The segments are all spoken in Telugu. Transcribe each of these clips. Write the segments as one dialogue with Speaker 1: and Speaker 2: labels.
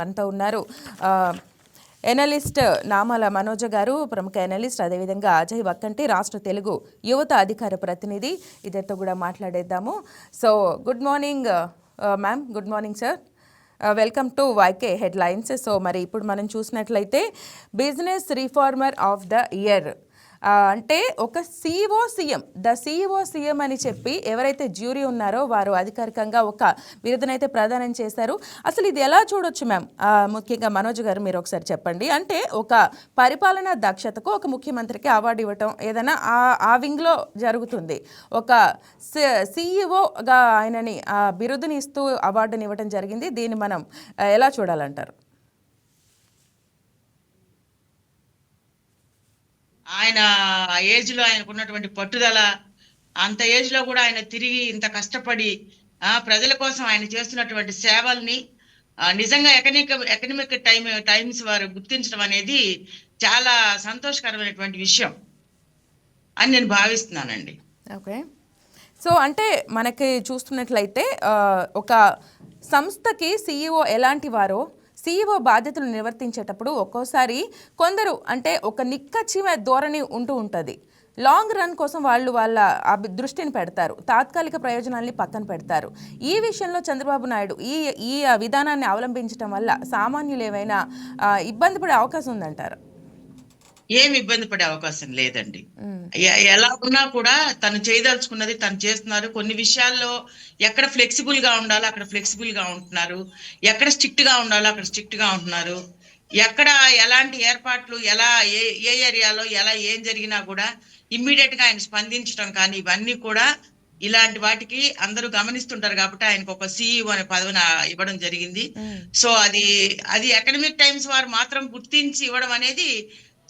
Speaker 1: మనతో ఉన్నారు ఎనలిస్ట్ నామాల మనోజ గారు, ప్రముఖ ఎనలిస్ట్. అదేవిధంగా అజయ్ వక్కంటి, రాష్ట్ర తెలుగు యువత అధికార ప్రతినిధి. ఇద్దరితో కూడా మాట్లాడేద్దాము. So good morning ma'am. Good morning sir. Welcome to YK headlines. So మరి ఇప్పుడు మనం చూసినట్లయితే business reformer of the year అంటే ఒక CEO CM, the CEO CM అని చెప్పి ఎవరైతే జ్యూరీ ఉన్నారో వారు అధికారికంగా ఒక బిరుదునైతే ప్రదానం చేశారు. అసలు ఇది ఎలా చూడొచ్చు మ్యామ్? ముఖ్యంగా మనోజ్ గారు మీరు ఒకసారి చెప్పండి. అంటే ఒక పరిపాలనా దక్షతకు ఒక ముఖ్యమంత్రికి అవార్డు ఇవ్వటం ఏదైనా ఆ వింగ్లో జరుగుతుంది. ఒక సిఇఓగా ఆయనని ఆ బిరుదుని ఇస్తూ అవార్డుని ఇవ్వటం జరిగింది. దీన్ని మనం ఎలా చూడాలంటారు?
Speaker 2: ఆయన ఏజ్లో ఆయనకు ఉన్నటువంటి పట్టుదల, అంత ఏజ్లో కూడా ఆయన తిరిగి ఇంత కష్టపడి ప్రజల కోసం ఆయన చేస్తున్నటువంటి సేవల్ని నిజంగా ఎకనమిక్ టైమ్స్ వారు గుర్తించడం అనేది చాలా సంతోషకరమైనటువంటి విషయం అని నేను భావిస్తున్నానండి.
Speaker 1: ఓకే. సో అంటే మనకి చూస్తున్నట్లయితే ఒక సంస్థకి సిఇఓ ఎలాంటి వారో, సిఇఓ బాధ్యతలు నిర్వర్తించేటప్పుడు ఒక్కోసారి కొందరు అంటే ఒక నిక్కచ్చిమ ధోరణి ఉంటూ ఉంటుంది. లాంగ్ రన్ కోసం వాళ్ళ దృష్టిని పెడతారు, తాత్కాలిక ప్రయోజనాల్ని పక్కన పెడతారు. ఈ విషయంలో చంద్రబాబు నాయుడు ఈ విధానాన్ని అవలంబించడం వల్ల సామాన్యులు ఏమైనా ఇబ్బంది పడే అవకాశం ఉందంటారు?
Speaker 2: ఏమి ఇబ్బంది పడే అవకాశం లేదండి. ఎలా ఉన్నా కూడా తను చేయదలుచుకున్నది తను చేస్తున్నారు. కొన్ని విషయాల్లో ఎక్కడ ఫ్లెక్సిబుల్ గా ఉండాలో అక్కడ ఫ్లెక్సిబుల్ గా ఉంటున్నారు, ఎక్కడ స్ట్రిక్ట్ గా ఉండాలో అక్కడ స్ట్రిక్ట్ గా ఉంటున్నారు. ఎక్కడ ఎలాంటి ఏర్పాట్లు ఎలా ఏ ఏరియాలో ఎలా ఏం జరిగినా కూడా ఇమ్మీడియట్ గా ఆయన స్పందించడం కానీ ఇవన్నీ కూడా ఇలాంటి వాటికి అందరూ గమనిస్తుంటారు కాబట్టి ఆయనకు ఒక సిఇఓ అనే పదవిని ఇవ్వడం జరిగింది. సో అది ఎకనమిక్ టైమ్స్ వారు మాత్రం గుర్తించి ఇవ్వడం అనేది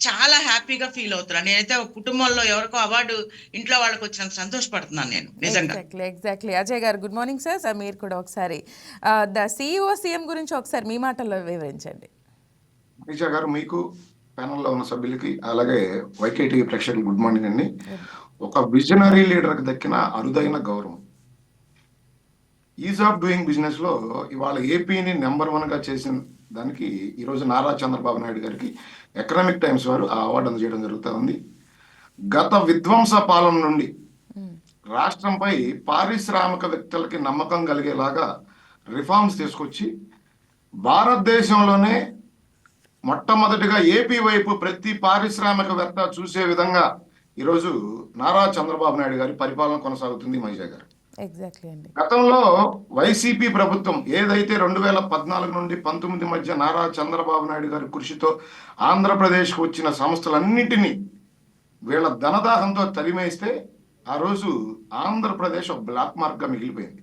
Speaker 2: చాలా హ్యాపీగా ఫీల్ అవుతున్నాను. నేనైతే ఒక కుటుంబంలో ఎవరికో అవార్డు ఇంట్లో వాళ్ళకి వచ్చినంత సంతోషపడుతున్నాను నేను నిజంగా.
Speaker 1: ఎగ్జాక్ట్లీ. అజయ్ గారు గుడ్ మార్నింగ్ సార్. సార్ మీరు కూడా ఒకసారి ద సిఇఓ సీఎం గురించి ఒకసారి మీ మాటల్లో వివరించండి.
Speaker 3: నిషా గారు, మీకు ప్యానల్లో ఉన్న సభ్యులకి అలాగే వైకేటీ ప్రేక్షకులు గుడ్ మార్నింగ్ అండి. ఒక విజనరీ లీడర్కి దక్కిన అరుదైన గౌరవం. ఈజ్ ఆఫ్ డూయింగ్ బిజినెస్ లో ఇవాళ ఏపీని నెంబర్ 1గా చేసిన దానికి ఈరోజు నారా చంద్రబాబు నాయుడు గారికి ఎకనామిక్ టైమ్స్ వారు ఆ అవార్డు అందజేయడం జరుగుతూ ఉంది. గత విధ్వంస పాలన నుండి రాష్ట్రంపై పారిశ్రామికవేత్తలకి నమ్మకం కలిగేలాగా రిఫార్మ్స్ తీసుకొచ్చి భారతదేశంలోనే మొట్టమొదటిగా ఏపీ వైపు ప్రతి పారిశ్రామికవేత్త చూసే విధంగా ఈరోజు నారా చంద్రబాబు నాయుడు గారి పరిపాలన కొనసాగుతుంది. మైజా గారు, గతంలో వైసీపీ ప్రభుత్వం ఏదైతే 2014 నుండి 19 మధ్య నారా చంద్రబాబు నాయుడు గారి కృషితో ఆంధ్రప్రదేశ్కు వచ్చిన సంస్థలన్నింటినీ వీళ్ళ ధనదాహంతో తరిమేస్తే ఆ రోజు ఆంధ్రప్రదేశ్ ఒక బ్లాక్ మార్క్ గా మిగిలిపోయింది.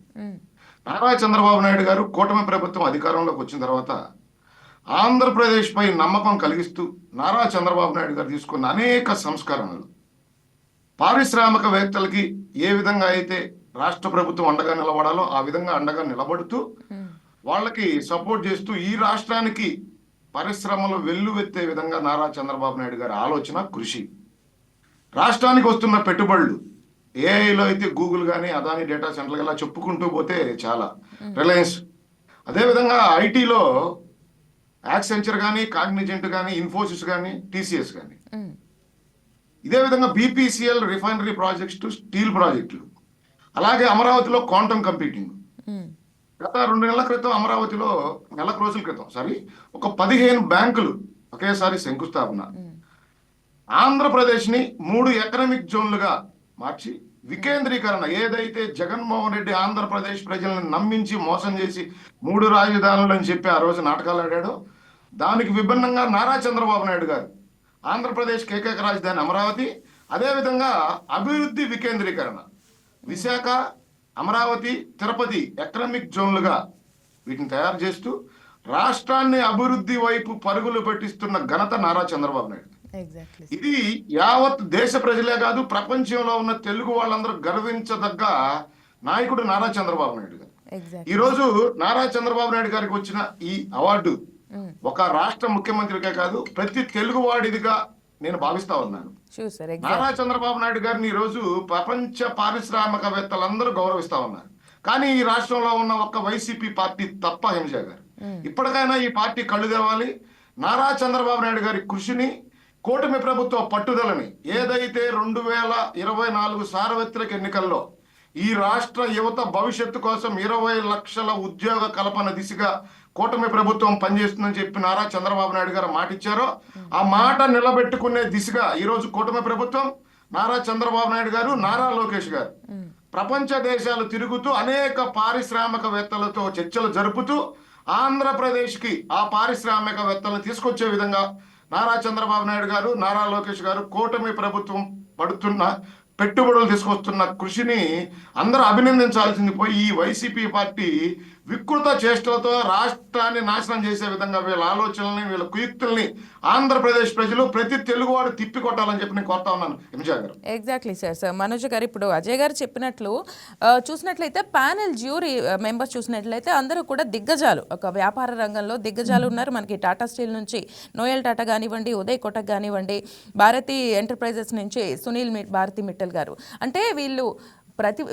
Speaker 3: నారా చంద్రబాబు నాయుడు గారు కూటమి ప్రభుత్వం అధికారంలోకి వచ్చిన తర్వాత ఆంధ్రప్రదేశ్ పై నమ్మకం కలిగిస్తూ నారా చంద్రబాబు నాయుడు గారు తీసుకున్న అనేక సంస్కరణలు పారిశ్రామికవేత్తలకి ఏ విధంగా అయితే రాష్ట్ర ప్రభుత్వం అండగా నిలబడాలో ఆ విధంగా అండగా నిలబడుతూ వాళ్ళకి సపోర్ట్ చేస్తూ ఈ రాష్ట్రానికి పరిశ్రమలు వెల్లువెత్తే విధంగా నారా చంద్రబాబు నాయుడు గారి ఆలోచన, కృషి. రాష్ట్రానికి వస్తున్న పెట్టుబడులు ఏఐలో అయితే గూగుల్ కానీ అదాని డేటా సెంటర్లు ఇలా చెప్పుకుంటూ పోతే చాలా, రిలయన్స్, అదేవిధంగా ఐటీలో యాక్సెంచర్ కానీ, కాగ్నిజెంట్ కానీ, ఇన్ఫోసిస్ కానీ, టీసీఎస్ కానీ, ఇదే విధంగా బీపీసీఎల్ రిఫైనరీ ప్రాజెక్ట్స్, స్టీల్ ప్రాజెక్టులు, అలాగే అమరావతిలో క్వాంటమ్ కంప్యూటింగ్. గత 2 నెలల క్రితం అమరావతిలో రోజుల క్రితం ఒక 15 బ్యాంకులు ఒకేసారి శంకుస్థాపన. ఆంధ్రప్రదేశ్ ని 3 ఎకనామిక్ జోన్లుగా మార్చి వికేంద్రీకరణ, ఏదైతే జగన్మోహన్ రెడ్డి ఆంధ్రప్రదేశ్ ప్రజలను నమ్మించి మోసం చేసి 3 రాజధానులు అని చెప్పి ఆ రోజు నాటకాలు ఆడాడో దానికి విభిన్నంగా నారా చంద్రబాబు నాయుడు గారు ఆంధ్రప్రదేశ్ ఏకైక రాజధాని అమరావతి, అదేవిధంగా అభివృద్ధి వికేంద్రీకరణ విశాఖ, అమరావతి, తిరుపతి ఎకనామిక్ జోన్లుగా వీటిని తయారు చేస్తూ రాష్ట్రాన్ని అభివృద్ధి వైపు పరుగులు పెట్టిస్తున్న ఘనత నారా చంద్రబాబు నాయుడు. ఇది యావత్ దేశ ప్రజలే కాదు, ప్రపంచంలో ఉన్న తెలుగు వాళ్ళందరూ గర్వించదగ్గ నాయకుడు నారా చంద్రబాబు నాయుడు గారు. ఈ రోజు నారా చంద్రబాబు నాయుడు గారికి వచ్చిన ఈ అవార్డు ఒక రాష్ట్ర ముఖ్యమంత్రికే కాదు ప్రతి తెలుగు వాడిదిగా నేను భావిస్తా ఉన్నాను. నారా చంద్రబాబు నాయుడు గారిని ఈ రోజు ప్రపంచ పారిశ్రామికవేత్తలందరూ గౌరవిస్తా ఉన్నారు. కానీ ఈ రాష్ట్రంలో ఉన్న ఒక్క వైసీపీ పార్టీ తప్ప హింస గారు ఇప్పటికైనా ఈ పార్టీ కళ్ళు తెరవాలి. నారా చంద్రబాబు నాయుడు గారి కృషిని, కూటమి ప్రభుత్వ పట్టుదలని, ఏదైతే 2024 సార్వత్రిక ఎన్నికల్లో ఈ రాష్ట్ర యువత భవిష్యత్తు కోసం 20 లక్షల ఉద్యోగ కల్పన దిశగా కూటమి ప్రభుత్వం పనిచేస్తుందని చెప్పి నారా చంద్రబాబు నాయుడు గారు మాట ఇచ్చారో ఆ మాట నిలబెట్టుకునే దిశగా ఈరోజు కూటమి ప్రభుత్వం, నారా చంద్రబాబు నాయుడు గారు, నారా లోకేష్ గారు ప్రపంచ దేశాలు తిరుగుతూ అనేక పారిశ్రామికవేత్తలతో చర్చలు జరుపుతూ ఆంధ్రప్రదేశ్కి ఆ పారిశ్రామికవేత్తలను తీసుకొచ్చే విధంగా నారా చంద్రబాబు నాయుడు గారు, నారా లోకేష్ గారు, కూటమి ప్రభుత్వం పడుతున్న పెట్టుబడులు తీసుకొస్తున్న కృషిని అందరూ అభినందించాల్సింది పోయి ఈ వైసీపీ పార్టీ వికృత చేష్టలతో రాష్ట్రాన్ని నాశనం చేసే విధంగా వీళ్ళ ఆలోచనల్ని, వీళ్ళ కుయుక్తుల్ని ఆంధ్రప్రదేశ్ ప్రజలు, ప్రతి తెలుగువాడు తిప్పికొట్టాలని చెప్పి నేను కోరుతా ఉన్నాను. ఎంజా గారు.
Speaker 1: Exactly sir. మనోజ్ గారు, ఇప్పుడు అజయ్ గారు చెప్పినట్లు చూసినట్లయితే ప్యానెల్ జ్యూరీ మెంబర్స్ చూసినట్లయితే అందరూ కూడా దిగ్గజాలు, ఒక వ్యాపార రంగంలో దిగ్గజాలు ఉన్నారు. మనకి టాటా స్టీల్ నుంచి నోయల్ టాటా కానివ్వండి, ఉదయ్ కోటక్ కానివ్వండి, భారతీ ఎంటర్ప్రైజెస్ నుంచి సునీల్ భారతి మిట్టల్ గారు. అంటే వీళ్ళు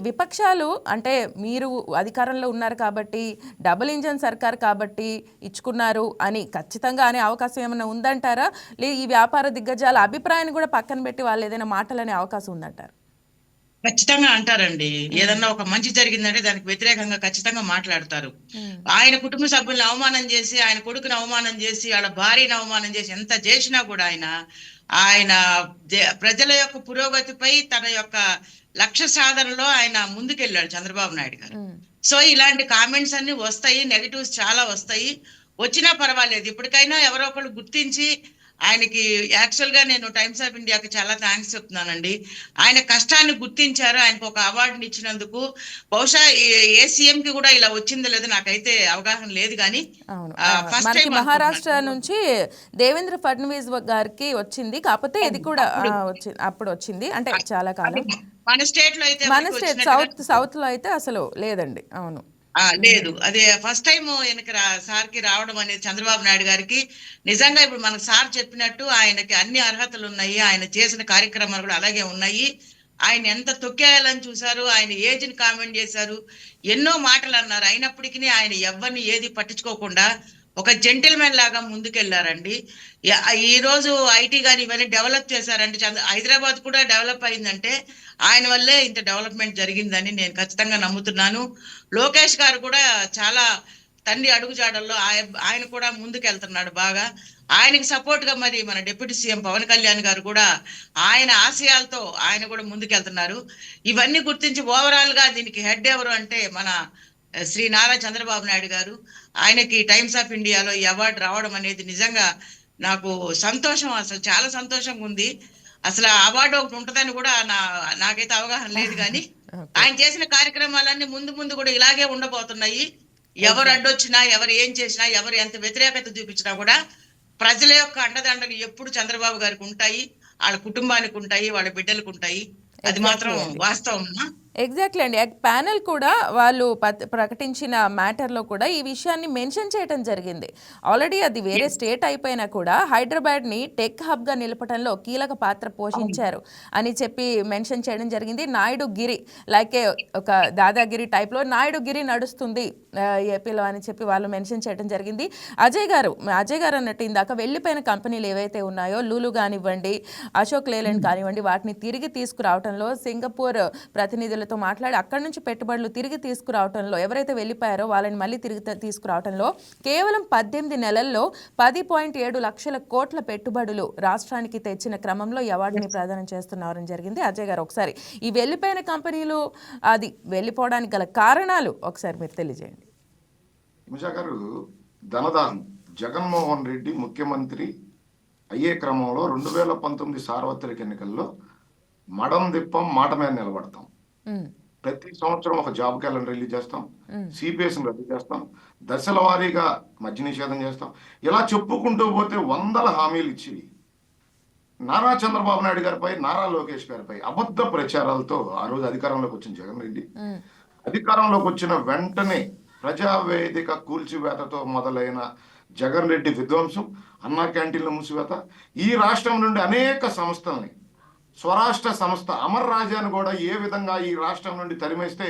Speaker 1: విపక్షాలు అంటే మీరు అధికారంలో ఉన్నారు కాబట్టి, డబుల్ ఇంజన్ సర్కార్ కాబట్టి ఇచ్చుకున్నారు అని ఖచ్చితంగా అనే అవకాశం ఏమైనా ఉందంటారా? ఈ వ్యాపార దిగ్గజాల అభిప్రాయాన్ని కూడా పక్కన పెట్టి వాళ్ళు ఏదైనా మాటలనే అవకాశం ఉందంటారు?
Speaker 2: ఖచ్చితంగా అంటారండి. ఏదన్నా ఒక మంచి జరిగిందంటే దానికి వ్యతిరేకంగా ఖచ్చితంగా మాట్లాడతారు. ఆయన కుటుంబ సభ్యులను అవమానం చేసి, ఆయన కొడుకుని అవమానం చేసి, వాళ్ళ భార్యను అవమానం చేసి ఎంత చేసినా కూడా ఆయన ప్రజల యొక్క పురోగతిపై, తన యొక్క లక్ష్య సాధనలో ఆయన ముందుకెళ్ళాడు చంద్రబాబు నాయుడు గారు. సో ఇలాంటి కామెంట్స్ అన్ని వస్తాయి, నెగటివ్స్ చాలా వస్తాయి. వచ్చినా పర్వాలేదు, ఇప్పటికైనా ఎవరో ఒకళ్ళు గుర్తించి ఆయనకి, యాక్చువల్ గా నేను టైమ్స్ ఆఫ్ ఇండియాకి చాలా థ్యాంక్స్ చెప్తున్నానండి. ఆయన కష్టాన్ని గుర్తించారు, ఆయనకు ఒక అవార్డుని ఇచ్చినందుకు. బహుశా ఏ సీఎం కి కూడా ఇలా వచ్చిందో లేదో నాకైతే అవగాహన లేదు, కానీ ఫస్ట్ టైం
Speaker 1: మహారాష్ట్ర నుంచి దేవేంద్ర ఫడ్నవీస్ గారికి వచ్చింది. కాకపోతే ఇది కూడా అప్పుడు వచ్చింది, అంటే చాలా కాలం.
Speaker 2: మన స్టేట్ లో అయితే,
Speaker 1: మన స్టేట్ సౌత్ లో అయితే అసలు లేదండి. అవును,
Speaker 2: లేదు. అదే ఫస్ట్ టైం వెనక సార్కి రావడం అనేది చంద్రబాబు నాయుడు గారికి నిజంగా ఇప్పుడు మనకు సార్ చెప్పినట్టు ఆయనకి అన్ని అర్హతలు ఉన్నాయి. ఆయన చేసిన కార్యక్రమాలు కూడా అలాగే ఉన్నాయి. ఆయన ఎంత తొక్కేయాలని చూశారు, ఆయన ఏజ్ ని కామెంట్ చేశారు, ఎన్నో మాటలు అన్నారు. అయినప్పటికీ ఆయన ఎవరిని ఏది పట్టించుకోకుండా ఒక జెంటిల్మెన్ లాగా ముందుకెళ్లారండి. ఈ రోజు ఐటీ గాని ఇవన్నీ డెవలప్ చేశారండి. హైదరాబాద్ కూడా డెవలప్ అయిందంటే ఆయన వల్లే ఇంత డెవలప్మెంట్ జరిగిందని నేను ఖచ్చితంగా నమ్ముతున్నాను. లోకేష్ గారు కూడా చాలా తండ్రి అడుగుజాడల్లో ఆయన కూడా ముందుకెళ్తున్నాడు బాగా. ఆయనకి సపోర్ట్ గా మరి మన డిప్యూటీ సీఎం పవన్ కళ్యాణ్ గారు కూడా ఆయన ఆశయాలతో ఆయన కూడా ముందుకెళ్తున్నారు. ఇవన్నీ గుర్తించి ఓవరాల్ గా దీనికి హెడ్ ఎవరు అంటే మన శ్రీ నారా చంద్రబాబు నాయుడు గారు. ఆయనకి టైమ్స్ ఆఫ్ ఇండియాలో ఈ అవార్డు రావడం అనేది నిజంగా నాకు సంతోషం, అసలు చాలా సంతోషంగా ఉంది. అసలు అవార్డు ఒకటి ఉంటుందని కూడా నాకైతే అవగాహన లేదు, కానీ ఆయన చేసిన కార్యక్రమాలన్నీ ముందు కూడా ఇలాగే ఉండబోతున్నాయి. ఎవరు అడ్డొచ్చినా, ఎవరు ఏం చేసినా, ఎవరు ఎంత వ్యతిరేకత చూపించినా కూడా ప్రజల యొక్క అండదండలు ఎప్పుడు చంద్రబాబు గారికి ఉంటాయి, వాళ్ళ కుటుంబానికి ఉంటాయి, వాళ్ళ బిడ్డలకు ఉంటాయి. అది మాత్రం వాస్తవం.
Speaker 1: ఎగ్జాక్ట్లీ అండి. ప్యానెల్ కూడా వాళ్ళు ప్రకటించిన మ్యాటర్లో కూడా ఈ విషయాన్ని మెన్షన్ చేయడం జరిగింది. ఆల్రెడీ అది వేరే స్టేట్ అయిపోయినా కూడా హైదరాబాద్ని టెక్ హబ్గా నిలపడంలో కీలక పాత్ర పోషించారు అని చెప్పి మెన్షన్ చేయడం జరిగింది. నాయుడు గిరి లైక్ ఒక దాదాగిరి టైప్లో నాయుడు గిరి నడుస్తుంది ఏపీలో అని చెప్పి వాళ్ళు మెన్షన్ చేయడం జరిగింది. అజయ్ గారు అన్నట్టు ఇందాక వెళ్ళిపోయిన కంపెనీలు ఏవైతే ఉన్నాయో, లూలు కానివ్వండి, అశోక్ లేలాండ్ కానివ్వండి, వాటిని తిరిగి తీసుకురావడంలో సింగపూర్ ప్రతినిధులతో మాట్లాడి అక్కడి నుంచి పెట్టుబడులు తిరిగి తీసుకురావడంలో, ఎవరైతే వెళ్ళిపోయారో వాళ్ళని మళ్ళీ తిరిగి తీసుకురావడంలో కేవలం 18 నెలల్లో 10.7 లక్షల కోట్ల పెట్టుబడులు రాష్ట్రానికి తెచ్చిన క్రమంలో ఈ అవార్డుని ప్రదానం చేస్తున్నారని జరిగింది. అజయ్ గారు, ఒకసారి ఈ వెళ్ళిపోయిన కంపెనీలు అది వెళ్ళిపోవడానికి గల కారణాలు ఒకసారి మీరు తెలియజేయండి.
Speaker 3: ఉషా గారు, ధనదాహం జగన్మోహన్ రెడ్డి ముఖ్యమంత్రి అయ్యే క్రమంలో 2019 సార్వత్రిక ఎన్నికల్లో మడం దిప్పం మాట మీద నిలబడతాం. ప్రతి సంవత్సరం ఒక జాబ్ క్యాలెండర్ రిలీజ్ చేస్తాం, సిపిఎస్ని రద్దు చేస్తాం, దశల వారీగా మద్య నిషేధం చేస్తాం. ఇలా చెప్పుకుంటూ పోతే వందల హామీలు ఇచ్చి నారా చంద్రబాబు నాయుడు గారిపై, నారా లోకేష్ గారిపై అబద్ధ ప్రచారాలతో ఆ రోజు అధికారంలోకి వచ్చిన జగన్ రెడ్డి అధికారంలోకి వచ్చిన వెంటనే ప్రజావేదిక కూల్చివేతతో మొదలైన జగన్ రెడ్డి విధ్వంసం, అన్నా క్యాంటీన్ల మూసివేత, ఈ రాష్ట్రం నుండి అనేక సంస్థల్ని, స్వరాష్ట్ర సంస్థ అమర్ రాజాను కూడా ఏ విధంగా ఈ రాష్ట్రం నుండి తరిమేస్తే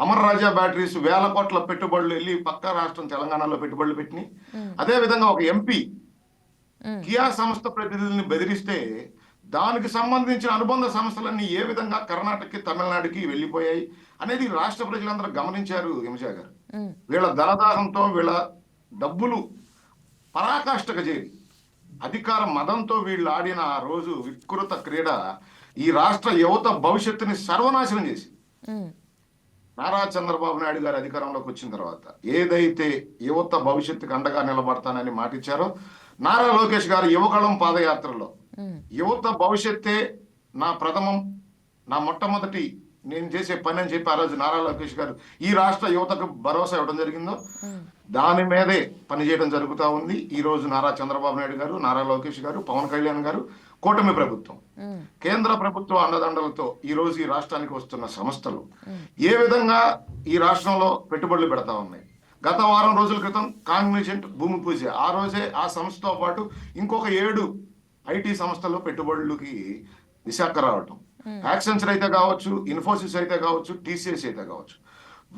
Speaker 3: అమర్ రాజా బ్యాటరీస్ వేల కోట్ల పెట్టుబడులు వెళ్ళి పక్క రాష్ట్రం తెలంగాణలో పెట్టుబడులు పెట్టినాయి. అదే విధంగా ఒక ఎంపీ కియా సంస్థ ప్రతినిధుల్ని బెదిరిస్తే దానికి సంబంధించిన అనుబంధ సంస్థలన్నీ ఏ విధంగా కర్ణాటకకి తమిళనాడుకి వెళ్ళిపోయాయి అనేది రాష్ట్ర ప్రజలందరూ గమనించారు. హిమజా గారు వీళ్ళ ధనదాహంతో వీళ్ళ డబ్బులు పరాకాష్ఠకు చేరి అధికార మదంతో వీళ్ళు ఆడిన ఆ రోజు వికృత క్రీడ ఈ రాష్ట్ర యువత భవిష్యత్తుని సర్వనాశనం చేసి నారా చంద్రబాబు నాయుడు గారు అధికారంలోకి వచ్చిన తర్వాత ఏదైతే యువత భవిష్యత్తుకు అండగా నిలబడతానని మాటిచ్చారో, నారా లోకేష్ గారు యువగళం పాదయాత్రలో యువత భవిష్యత్తే నా ప్రథమం, నా మొట్టమొదటి నేను చేసే పని అని చెప్పి ఆ రోజు నారా లోకేష్ గారు ఈ రాష్ట్ర యువతకు భరోసా ఇవ్వడం జరిగిందో దాని మీదే పనిచేయడం జరుగుతూ ఉంది. ఈ రోజు నారా చంద్రబాబు నాయుడు గారు, నారా లోకేష్ గారు, పవన్ కళ్యాణ్ గారు, కూటమి ప్రభుత్వం, కేంద్ర ప్రభుత్వ అండదండలతో ఈ రోజు ఈ రాష్ట్రానికి వస్తున్న సంస్థలు ఏ విధంగా ఈ రాష్ట్రంలో పెట్టుబడులు పెడతా ఉన్నాయి. గత వారం రోజుల క్రితం కాగ్నిజెంట్ భూమి పూజ, ఆ రోజే ఆ సంస్థతో పాటు ఇంకొక 7 ఐటీ సంస్థల్లో పెట్టుబడులకి విశాఖ రావటం, యాక్సెంచర్ అయితే కావచ్చు, ఇన్ఫోసిస్ అయితే కావచ్చు, టీసీఎస్ అయితే కావచ్చు,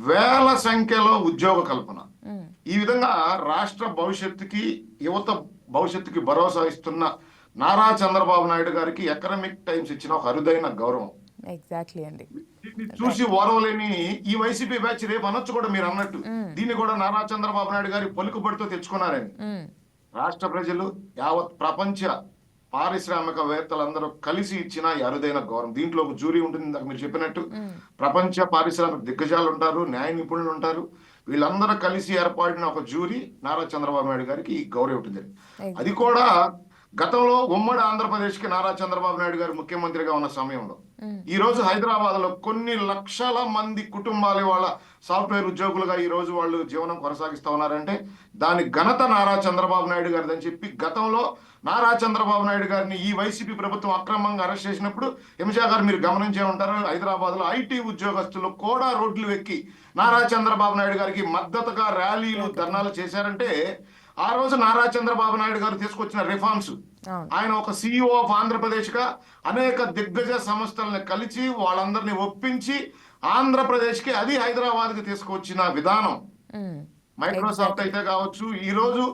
Speaker 3: వేల సంఖ్యలో ఉద్యోగ కల్పన. ఈ విధంగా రాష్ట్ర భవిష్యత్తుకి యువత భవిష్యత్తుకి భరోసా ఇస్తున్న నారా చంద్రబాబు నాయుడు గారికి ఎకనామిక్ టైమ్స్ ఇచ్చిన ఒక అరుదైన గౌరవం.
Speaker 1: ఎగ్జాక్ట్లీ అండి.
Speaker 3: చూసి ఓరవలేని ఈ వైసీపీ బ్యాచ్ రేపు అనొచ్చు కూడా మీరు అన్నట్టు దీన్ని కూడా నారా చంద్రబాబు నాయుడు గారి పలుకుబడితో తెచ్చుకున్నారని రాష్ట్ర ప్రజలు యావత్ ప్రపంచ పారిశ్రామికవేత్తలందరూ కలిసి ఇచ్చిన ఈ అరుదైన గౌరవం. దీంట్లో ఒక జ్యూరీ ఉంటుంది, ఇందాక మీరు చెప్పినట్టు ప్రపంచ పారిశ్రామిక దిగ్గజాలు ఉంటారు, న్యాయ నిపుణులు ఉంటారు, వీళ్ళందరూ కలిసి ఏర్పడిన ఒక జ్యూరీ నారా చంద్రబాబు నాయుడు గారికి ఈ గౌరవం ఉంటుంది. అది కూడా గతంలో ఉమ్మడి ఆంధ్రప్రదేశ్ కి నారా చంద్రబాబు నాయుడు గారు ముఖ్యమంత్రిగా ఉన్న సమయంలో ఈ రోజు హైదరాబాద్ లో కొన్ని లక్షల మంది కుటుంబాల వాళ్ళ సాఫ్ట్వేర్ ఉద్యోగులుగా ఈ రోజు వాళ్ళు జీవనం కొనసాగిస్తా ఉన్నారంటే దాని ఘనత నారా చంద్రబాబు నాయుడు గారిది అని చెప్పి గతంలో నారా చంద్రబాబు నాయుడు గారిని ఈ వైసీపీ ప్రభుత్వం అక్రమంగా అరెస్ట్ చేసినప్పుడు హిమజా గారు మీరు గమనించే ఉంటారు, హైదరాబాద్ లో ఐటీ ఉద్యోగస్తులు కూడా రోడ్లు ఎక్కి నారా చంద్రబాబు నాయుడు గారికి మద్దతుగా ర్యాలీలు ధర్నాలు చేశారంటే ఆ రోజు నారా చంద్రబాబు నాయుడు గారు తీసుకొచ్చిన రిఫార్మ్స్, ఆయన ఒక సిఇఓ ఆఫ్ ఆంధ్రప్రదేశ్ గా అనేక దిగ్గజ సంస్థలను కలిసి వాళ్ళందరినీ ఒప్పించి ఆంధ్రప్రదేశ్ కి అది హైదరాబాద్ కి తీసుకొచ్చిన విధానం. మైక్రోసాఫ్ట్ అయితే కావచ్చు, ఈ రోజు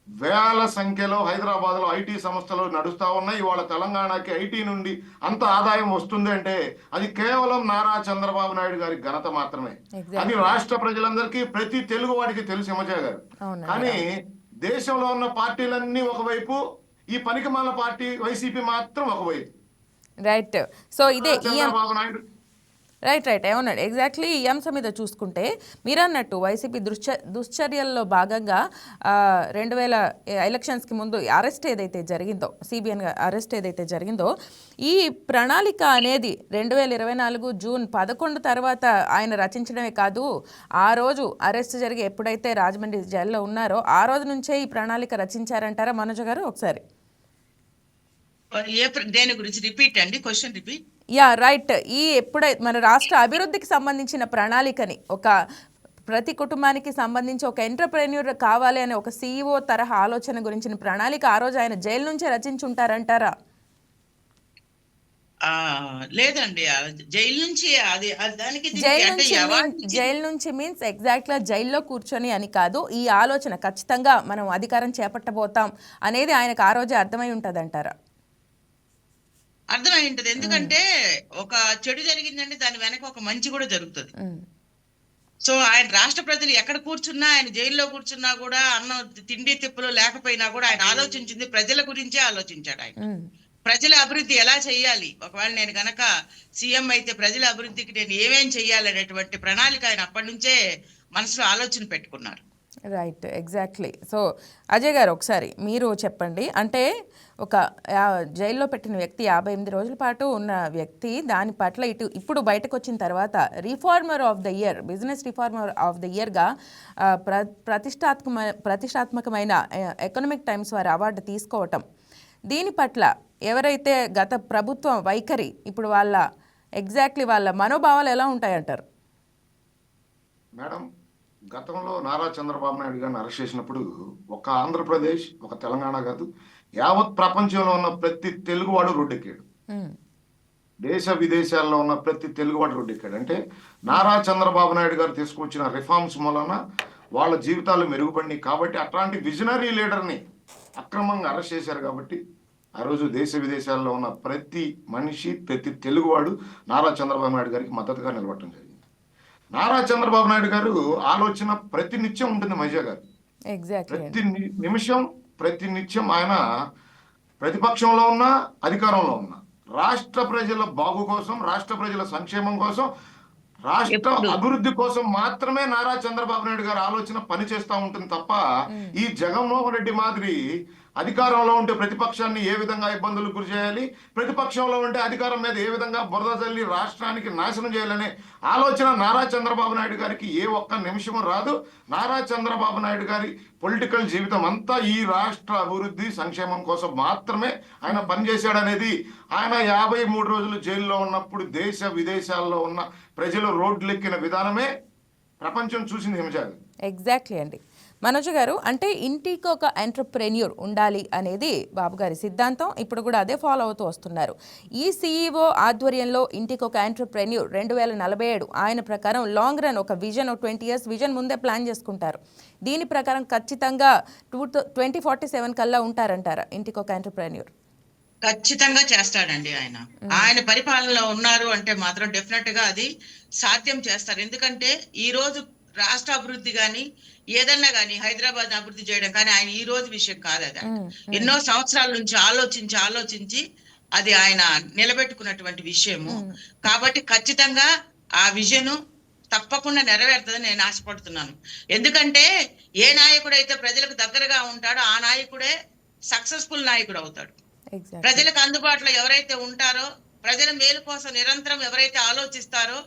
Speaker 3: వేల సంఖ్యలో హైదరాబాద్ లో ఐటీ సంస్థలు నడుస్తా ఉన్నాయి. ఇవాళ తెలంగాణకి ఐటీ నుండి అంత ఆదాయం వస్తుంది అంటే అది కేవలం నారా చంద్రబాబు నాయుడు గారి ఘనత మాత్రమే. అది రాష్ట్ర ప్రజలందరికీ ప్రతి తెలుగు వాడికి తెలుసు హిమజా గారు. కానీ దేశంలో ఉన్న పార్టీలన్నీ ఒకవైపు, ఈ పనికిమాల పార్టీ వైసీపీ మాత్రం ఒకవైపు.
Speaker 1: రైట్. సో ఇదే
Speaker 3: చంద్రబాబు నాయుడు
Speaker 1: రైట్ అవునండి. ఎగ్జాక్ట్లీ ఈ అంశం మీద చూసుకుంటే మీరు అన్నట్టు వైసీపీ దుశ్చర్యల్లో భాగంగా 2000 ఎలక్షన్స్కి ముందు అరెస్ట్ ఏదైతే జరిగిందో, సిబిఎన్ అరెస్ట్ ఏదైతే జరిగిందో, ఈ ప్రణాళిక అనేది 2024 జూన్ 11 తర్వాత ఆయన రచించడమే కాదు, ఆ రోజు అరెస్ట్ జరిగి ఎప్పుడైతే రాజమండ్రి జైల్లో ఉన్నారో ఆ రోజు నుంచే ఈ ప్రణాళిక రచించారంటారా మనోజ్ గారు? ఒకసారి
Speaker 2: దేని గురించి రిపీట్ అండి, క్వశ్చన్ రిపీట్.
Speaker 1: Yeah right. ఈ ఎప్పుడైతే మన రాష్ట్ర అభివృద్ధికి సంబంధించిన ప్రణాళికని, ఒక ప్రతి కుటుంబానికి సంబంధించి ఒక ఎంటర్ప్రెన్యూర్ కావాలి అనే ఒక సిఇఓ తరహా ఆలోచన గురించిన ప్రణాళిక ఆ రోజు ఆయన జైలు నుంచే రచించుంటారంటారా?
Speaker 2: లేదండి, జైలు నుంచి అది దానికి
Speaker 1: జైలు నుంచి మీన్స్ ఎగ్జాక్ట్గా జైల్లో కూర్చొని అని కాదు, ఈ ఆలోచన ఖచ్చితంగా మనం అధికారం చేపట్టబోతాం అనేది ఆయనకు ఆ రోజే అర్థమై ఉంటుంది అంటారా?
Speaker 2: అర్థమై ఉంటది, ఎందుకంటే ఒక చెడు జరిగిందంటే దాని వెనక ఒక మంచి కూడా జరుగుతుంది. సో ఆయన రాష్ట్ర ప్రజలు ఎక్కడ కూర్చున్నా, ఆయన జైల్లో కూర్చున్నా కూడా, అన్నం తిండి తిప్పులు లేకపోయినా కూడా ఆయన ఆలోచించింది ప్రజల గురించే ఆలోచించాడు. ఆయన ప్రజల అభివృద్ధి ఎలా చేయాలి, ఒకవేళ నేను గనక సీఎం అయితే ప్రజల అభివృద్ధికి నేను ఏమేం చెయ్యాలి అనేటువంటి ప్రణాళిక ఆయన అప్పటి నుంచే మనసులో ఆలోచన పెట్టుకున్నారు.
Speaker 1: Right, exactly. సో అజయ్ గారు ఒకసారి మీరు చెప్పండి, అంటే ఒక జైల్లో పెట్టిన వ్యక్తి 58 రోజుల పాటు ఉన్న వ్యక్తి దాని పట్ల ఇప్పుడు బయటకు వచ్చిన తర్వాత reformer of the year, business reformer of the ఇయర్గా ప్రతిష్టాత్మకమైన ఎకనామిక్ టైమ్స్ వారి అవార్డు తీసుకోవటం, దీని పట్ల ఎవరైతే గత ప్రభుత్వం వైఖరి, ఇప్పుడు వాళ్ళ ఎగ్జాక్ట్లీ వాళ్ళ మనోభావాలు ఎలా ఉంటాయంటారు?
Speaker 3: మేడం, గతంలో నారా చంద్రబాబు నాయుడు గారిని అరెస్ట్ చేసినప్పుడు ఒక ఆంధ్రప్రదేశ్, ఒక తెలంగాణ కాదు, యావత్ ప్రపంచంలో ఉన్న ప్రతి తెలుగువాడు రోడ్డెక్కాడు. దేశ విదేశాల్లో ఉన్న ప్రతి తెలుగువాడు రోడ్డెక్కాడు. అంటే నారా చంద్రబాబు నాయుడు గారు తీసుకొచ్చిన రిఫార్మ్స్ మూలన వాళ్ళ జీవితాలు మెరుగుపడినాయి కాబట్టి అట్లాంటి విజనరీ లీడర్ని అక్రమంగా అరెస్ట్ చేశారు కాబట్టి ఆ రోజు దేశ విదేశాల్లో ఉన్న ప్రతి మనిషి ప్రతి తెలుగువాడు నారా చంద్రబాబు నాయుడు గారికి మద్దతుగా నిలబడటం జరిగింది. నారా చంద్రబాబు నాయుడు గారు ఆలోచన ప్రతి నిత్యం ఉంటుంది మహిజా గారు.
Speaker 1: ఎగ్జాక్ట్లీ
Speaker 3: ప్రతి నిమిషం ప్రతి నిత్యం ఆయన ప్రతిపక్షంలో ఉన్నా అధికారంలో ఉన్నా రాష్ట్ర ప్రజల బాగు కోసం, రాష్ట్ర ప్రజల సంక్షేమం కోసం, రాష్ట్ర
Speaker 2: ఎప్పుడు
Speaker 3: అభివృద్ధి కోసం మాత్రమే నారా చంద్రబాబు నాయుడు గారి ఆలోచన పని చేస్తూ ఉంటుంది తప్ప ఈ జగన్మోహన్ రెడ్డి మాదిరి అధికారంలో ఉంటే ప్రతిపక్షాన్ని ఏ విధంగా ఇబ్బందులకు గురి చేయాలి, ప్రతిపక్షంలో ఉంటే అధికారం మీద ఏ విధంగా బురద చల్లి రాష్ట్రానికి నాశనం చేయాలనే ఆలోచన నారా చంద్రబాబు నాయుడు గారికి ఏ ఒక్క నిమిషము రాదు. నారా చంద్రబాబు నాయుడు గారి పొలిటికల్ జీవితం అంతా ఈ రాష్ట్ర అభివృద్ధి సంక్షేమం కోసం మాత్రమే ఆయన పనిచేశాడనేది ఆయన 53 రోజులు జైల్లో ఉన్నప్పుడు దేశ విదేశాల్లో ఉన్న ప్రజలు రోడ్లెక్కిన విధానమే ప్రపంచం చూసింది హిమజాలి.
Speaker 1: ఎగ్జాక్ట్లీ అండి. మనోజ్ గారు, అంటే ఇంటికి ఒక ఎంటర్ప్రెన్యూర్ ఉండాలి అనేది బాబు గారి సిద్ధాంతం. ఇప్పుడు కూడా అదే ఫాలో అవుతూ వస్తున్నారు. ఈ CEO ఆధ్వర్యంలో ఇంటికి ఒక ఎంటర్ప్రెన్యూర్ 2047 ఆయన ప్రకారం లాంగ్ రన్ ఒక విజన్ 20 years విజన్ ముందే ప్లాన్ చేసుకుంటారు. దీని ప్రకారం ఖచ్చితంగా 2047 కల్లా ఉంటారంటారా ఇంటికి ఒక ఎంటర్ప్రెన్యూర్?
Speaker 2: ఖచ్చితంగా చేస్తాడండి ఆయన. ఆయన పరిపాలనలో ఉన్నారు అంటే మాత్రం డెఫినెట్ గా అది సాధ్యం చేస్తారు. ఎందుకంటే ఈ రోజు రాష్ట్ర అభివృద్ధి గాని ఏదన్నా గానీ హైదరాబాద్ అభివృద్ధి చేయడం కానీ ఆయన ఈ రోజు విషయం కాదు. అది ఎన్నో సంవత్సరాల నుంచి ఆలోచించి అది ఆయన నిలబెట్టుకున్నటువంటి విషయము. కాబట్టి ఖచ్చితంగా ఆ విజన్ తప్పకుండా నెరవేరుతుందని నేను ఆశపడుతున్నాను. ఎందుకంటే ఏ నాయకుడైతే ప్రజలకు దగ్గరగా ఉంటాడో ఆ నాయకుడే సక్సెస్ఫుల్ నాయకుడు అవుతాడు. ప్రజలకు అందుబాటులో ఎవరైతే ఉంటారో, ప్రజల మేలు కోసం నిరంతరం ఎవరైతే ఆలోచిస్తారో,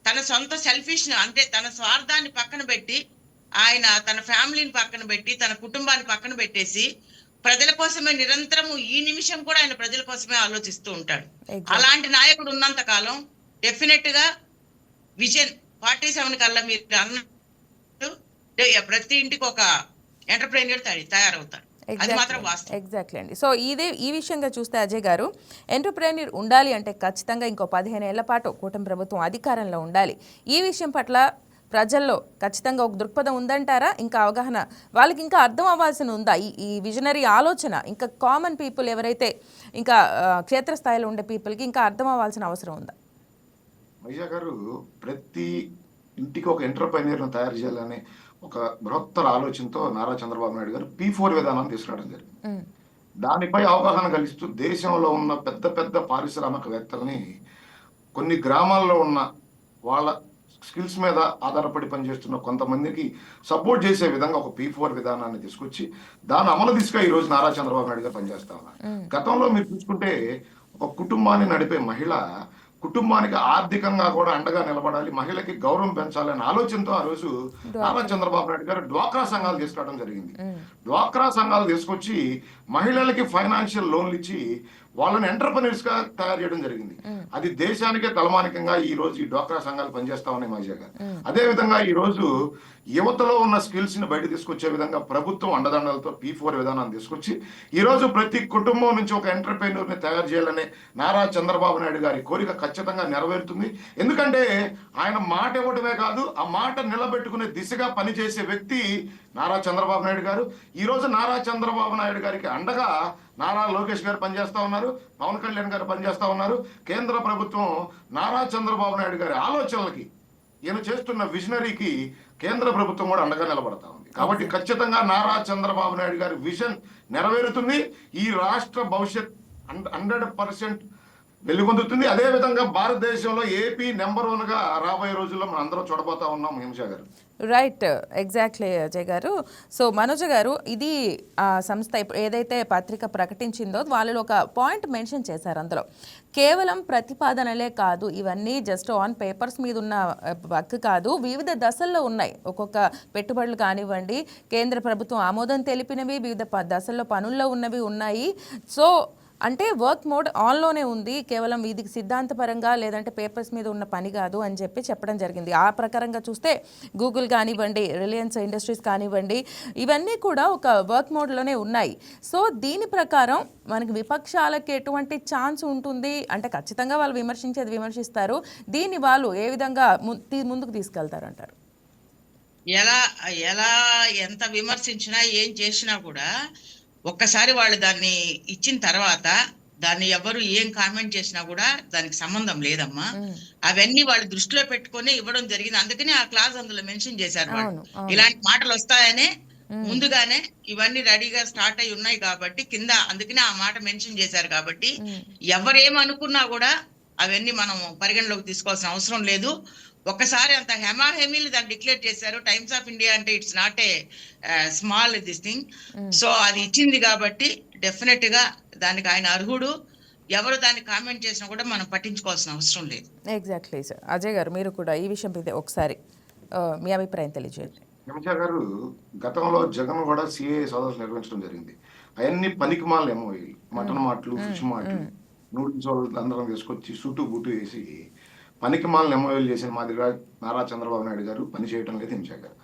Speaker 2: తన సొంత సెల్ఫిష్ అంటే తన స్వార్థాన్ని పక్కన పెట్టి ఆయన తన ఫ్యామిలీని పక్కన పెట్టి తన కుటుంబాన్ని పక్కన పెట్టేసి ప్రజల కోసమే నిరంతరము ఈ నిమిషం కూడా ఆయన ప్రజల కోసమే ఆలోచిస్తూ ఉంటాడు. అలాంటి నాయకుడు ఉన్నంత కాలం డెఫినెట్ గా విజన్ 47 కల్లా మీరు అన్నట్టు ప్రతి ఇంటికి ఒక ఎంటర్ప్రెన్యూర్ తయారవుతాడు. అది మాత్రం వాస్తవం.
Speaker 1: ఎగ్జాక్ట్లీ అండి. సో ఈ విషయంగా చూస్తే అజయ్ గారు, ఎంటర్ప్రెన్యూర్ ఉండాలి అంటే ఖచ్చితంగా ఇంకో 15 ఏళ్ల పాటు కూటమి ప్రభుత్వం అధికారంలో ఉండాలి. ఈ విషయం పట్ల ప్రజల్లో ఖచ్చితంగా ఒక దృక్పథం ఉందంటారా? ఇంకా అవగాహన వాళ్ళకి ఇంకా అర్థం అవ్వాల్సిన ఉందా ఈ విజనరీ ఆలోచన? ఇంకా కామన్ పీపుల్ ఎవరైతే ఇంకా క్షేత్రస్థాయిలో ఉండే పీపుల్కి ఇంకా అర్థం అవ్వాల్సిన అవసరం ఉందా?
Speaker 3: మహిజా గారు, ప్రతి ఇంటికి ఒక ఎంటర్ప్రెన్యూర్ను తయారు చేయాలనే ఒక బృహత్తర ఆలోచనతో నారా చంద్రబాబు నాయుడు గారు P4 విధానాన్ని తీసుకురావడం జరిగింది. దానిపై అవగాహన కలిగిస్తూ దేశంలో ఉన్న పెద్ద పెద్ద పారిశ్రామికవేత్తలని కొన్ని గ్రామాల్లో ఉన్న వాళ్ళ స్కిల్స్ మీద ఆధారపడి పనిచేస్తున్న కొంతమందికి సపోర్ట్ చేసే విధంగా ఒక P4 విధానాన్ని తీసుకొచ్చి దాని అమలు దిశగా ఈ రోజు నారా చంద్రబాబు నాయుడు గారు పనిచేస్తా ఉన్నారు. గతంలో మీరు చూసుకుంటే ఒక కుటుంబాన్ని నడిపే మహిళ కుటుంబానికి ఆర్థికంగా కూడా అండగా నిలబడాలి, మహిళకి గౌరవం పెంచాలనే ఆలోచనతో ఆ రోజు నారా చంద్రబాబు నాయుడు గారు డ్వాక్రా సంఘాలు తీసుకురావడం జరిగింది. డ్వాక్రా సంఘాలు తీసుకొచ్చి మహిళలకి ఫైనాన్షియల్ లోన్లు ఇచ్చి వాళ్ళని ఎంటర్ప్రెన్యూర్స్ గా తయారు చేయడం జరిగింది. అది దేశానికే తలమానికంగా ఈ రోజు ఈ డ్వాక్రా సంఘాలు పనిచేస్తా ఉన్నాయి మహిజా గారు. అదే విధంగా ఈ రోజు యువతలో ఉన్న స్కిల్స్ ని బయట తీసుకొచ్చే విధంగా ప్రభుత్వం అండదండలతో P4 విధానాన్ని తీసుకొచ్చి ఈ రోజు ప్రతి కుటుంబం నుంచి ఒక ఎంటర్ప్రెన్యూర్ ని తయారు చేయాలనే నారా చంద్రబాబు నాయుడు గారి కోరిక ఖచ్చితంగా నెరవేరుతుంది. ఎందుకంటే ఆయన మాట ఇవ్వడమే కాదు, ఆ మాట నిలబెట్టుకునే దిశగా పనిచేసే వ్యక్తి నారా చంద్రబాబు నాయుడు గారు. ఈ రోజు నారా చంద్రబాబు నాయుడు గారికి అండగా నారా లోకేష్ గారు పనిచేస్తా ఉన్నారు, పవన్ కళ్యాణ్ గారు పనిచేస్తా ఉన్నారు. కేంద్ర ప్రభుత్వం నారా చంద్రబాబు నాయుడు గారి ఆలోచనలకి, ఈయన చేస్తున్న విజనరీకి కేంద్ర ప్రభుత్వం కూడా అండగా నిలబడతా ఉంది. కాబట్టి ఖచ్చితంగా నారా చంద్రబాబు నాయుడు గారి విజన్ నెరవేరుతుంది. ఈ రాష్ట్ర భవిష్యత్ 100% వెలుగొందుతుంది. అదే విధంగా భారతదేశంలో ఏపీ నెంబర్ 1 గా రాబోయే రోజుల్లో మనం అందరం చూడబోతా ఉన్నాం హింసా గారు.
Speaker 1: రైట్, ఎగ్జాక్ట్లీ అజయ్ గారు. సో మనోజ్ గారు, ఇది ఆ సంస్థ ఏదైతే పత్రిక ప్రకటించిందో వాళ్ళలో ఒక పాయింట్ మెన్షన్ చేశారు. అందులో కేవలం ప్రతిపాదనలే కాదు, ఇవన్నీ జస్ట్ ఆన్ పేపర్స్ మీద ఉన్న వర్క్ కాదు, వివిధ దశల్లో ఉన్నాయి. ఒక్కొక్క పెట్టుబడులు కానివ్వండి, కేంద్ర ప్రభుత్వం ఆమోదం తెలిపినవి, వివిధ దశల్లో పనుల్లో ఉన్నవి ఉన్నాయి. సో అంటే వర్క్ మోడ్ ఆన్లోనే ఉంది, కేవలం ఇది సిద్ధాంతపరంగా లేదంటే పేపర్స్ మీద ఉన్న పని కాదు అని చెప్పి చెప్పడం జరిగింది. ఆ ప్రకారంగా చూస్తే గూగుల్ కానివ్వండి, రిలయన్స్ ఇండస్ట్రీస్ కానివ్వండి, ఇవన్నీ కూడా ఒక వర్క్ మోడ్లోనే ఉన్నాయి. సో దీని ప్రకారం మనకి విపక్షాలకి ఎటువంటి ఛాన్స్ ఉంటుంది అంటే ఖచ్చితంగా వాళ్ళు విమర్శించేది విమర్శిస్తారు, దీన్ని వాళ్ళు ఏ విధంగా ముందుకు తీసుకెళ్తారంటారు?
Speaker 2: ఎలా ఎలా ఎంత విమర్శించినా ఏం చేసినా కూడా ఒక్కసారి వాళ్ళు దాన్ని ఇచ్చిన తర్వాత దాన్ని ఎవరు ఏం కామెంట్ చేసినా కూడా దానికి సంబంధం లేదమ్మా. అవన్నీ వాళ్ళు దృష్టిలో పెట్టుకొని ఇవ్వడం జరిగింది. అందుకని ఆ క్లాస్ అందులో మెన్షన్ చేశారు వాళ్ళు. ఇలాంటి మాటలు వస్తాయనే ముందుగానే ఇవన్నీ రెడీగా స్టార్ట్ అయి ఉన్నాయి కాబట్టి కింద అందుకనే ఆ మాట మెన్షన్ చేశారు కాబట్టి ఎవరేమనుకున్నా కూడా అవన్నీ మనం పరిగణలోకి తీసుకోవాల్సిన అవసరం లేదు. ఒక్కసారి అంత హెమాహెమీలు దాన్ని డిక్లేర్ చేశారు. టైమ్స్ ఆఫ్ ఇండియా అంటే it's not a small this thing. So అది ఇచ్చింది కాబట్టి డెఫినెట్ గా దానికి ఆయన అర్హుడు. ఎవరు దాన్ని కామెంట్ చేసినా కూడా మనం పట్టించుకోవాల్సిన అవసరం లేదు.
Speaker 1: Exactly sir. అజయ్ గారు మీరు కూడా ఈ విషయం మీద ఒకసారి మీ అభిప్రాయం తెలియజేయండి.
Speaker 3: నిమిషా గారు, గతంలో జగన్ కూడా సిఏ సదస్సు నిర్వహించడం జరిగింది. అవన్నీ పనికి మాల ఏమోయి మటన్ మాటలు, ఫిష్ మాటలు, నూడిల్స్ వాళ్ళు అందరం తీసుకొచ్చి సూటు బూటు వేసి పనికి మాలను ఎంఓఏలు చేసిన మాదిరిగా నారా చంద్రబాబు నాయుడు గారు పని చేయడం లేదు. నిమిషా గారు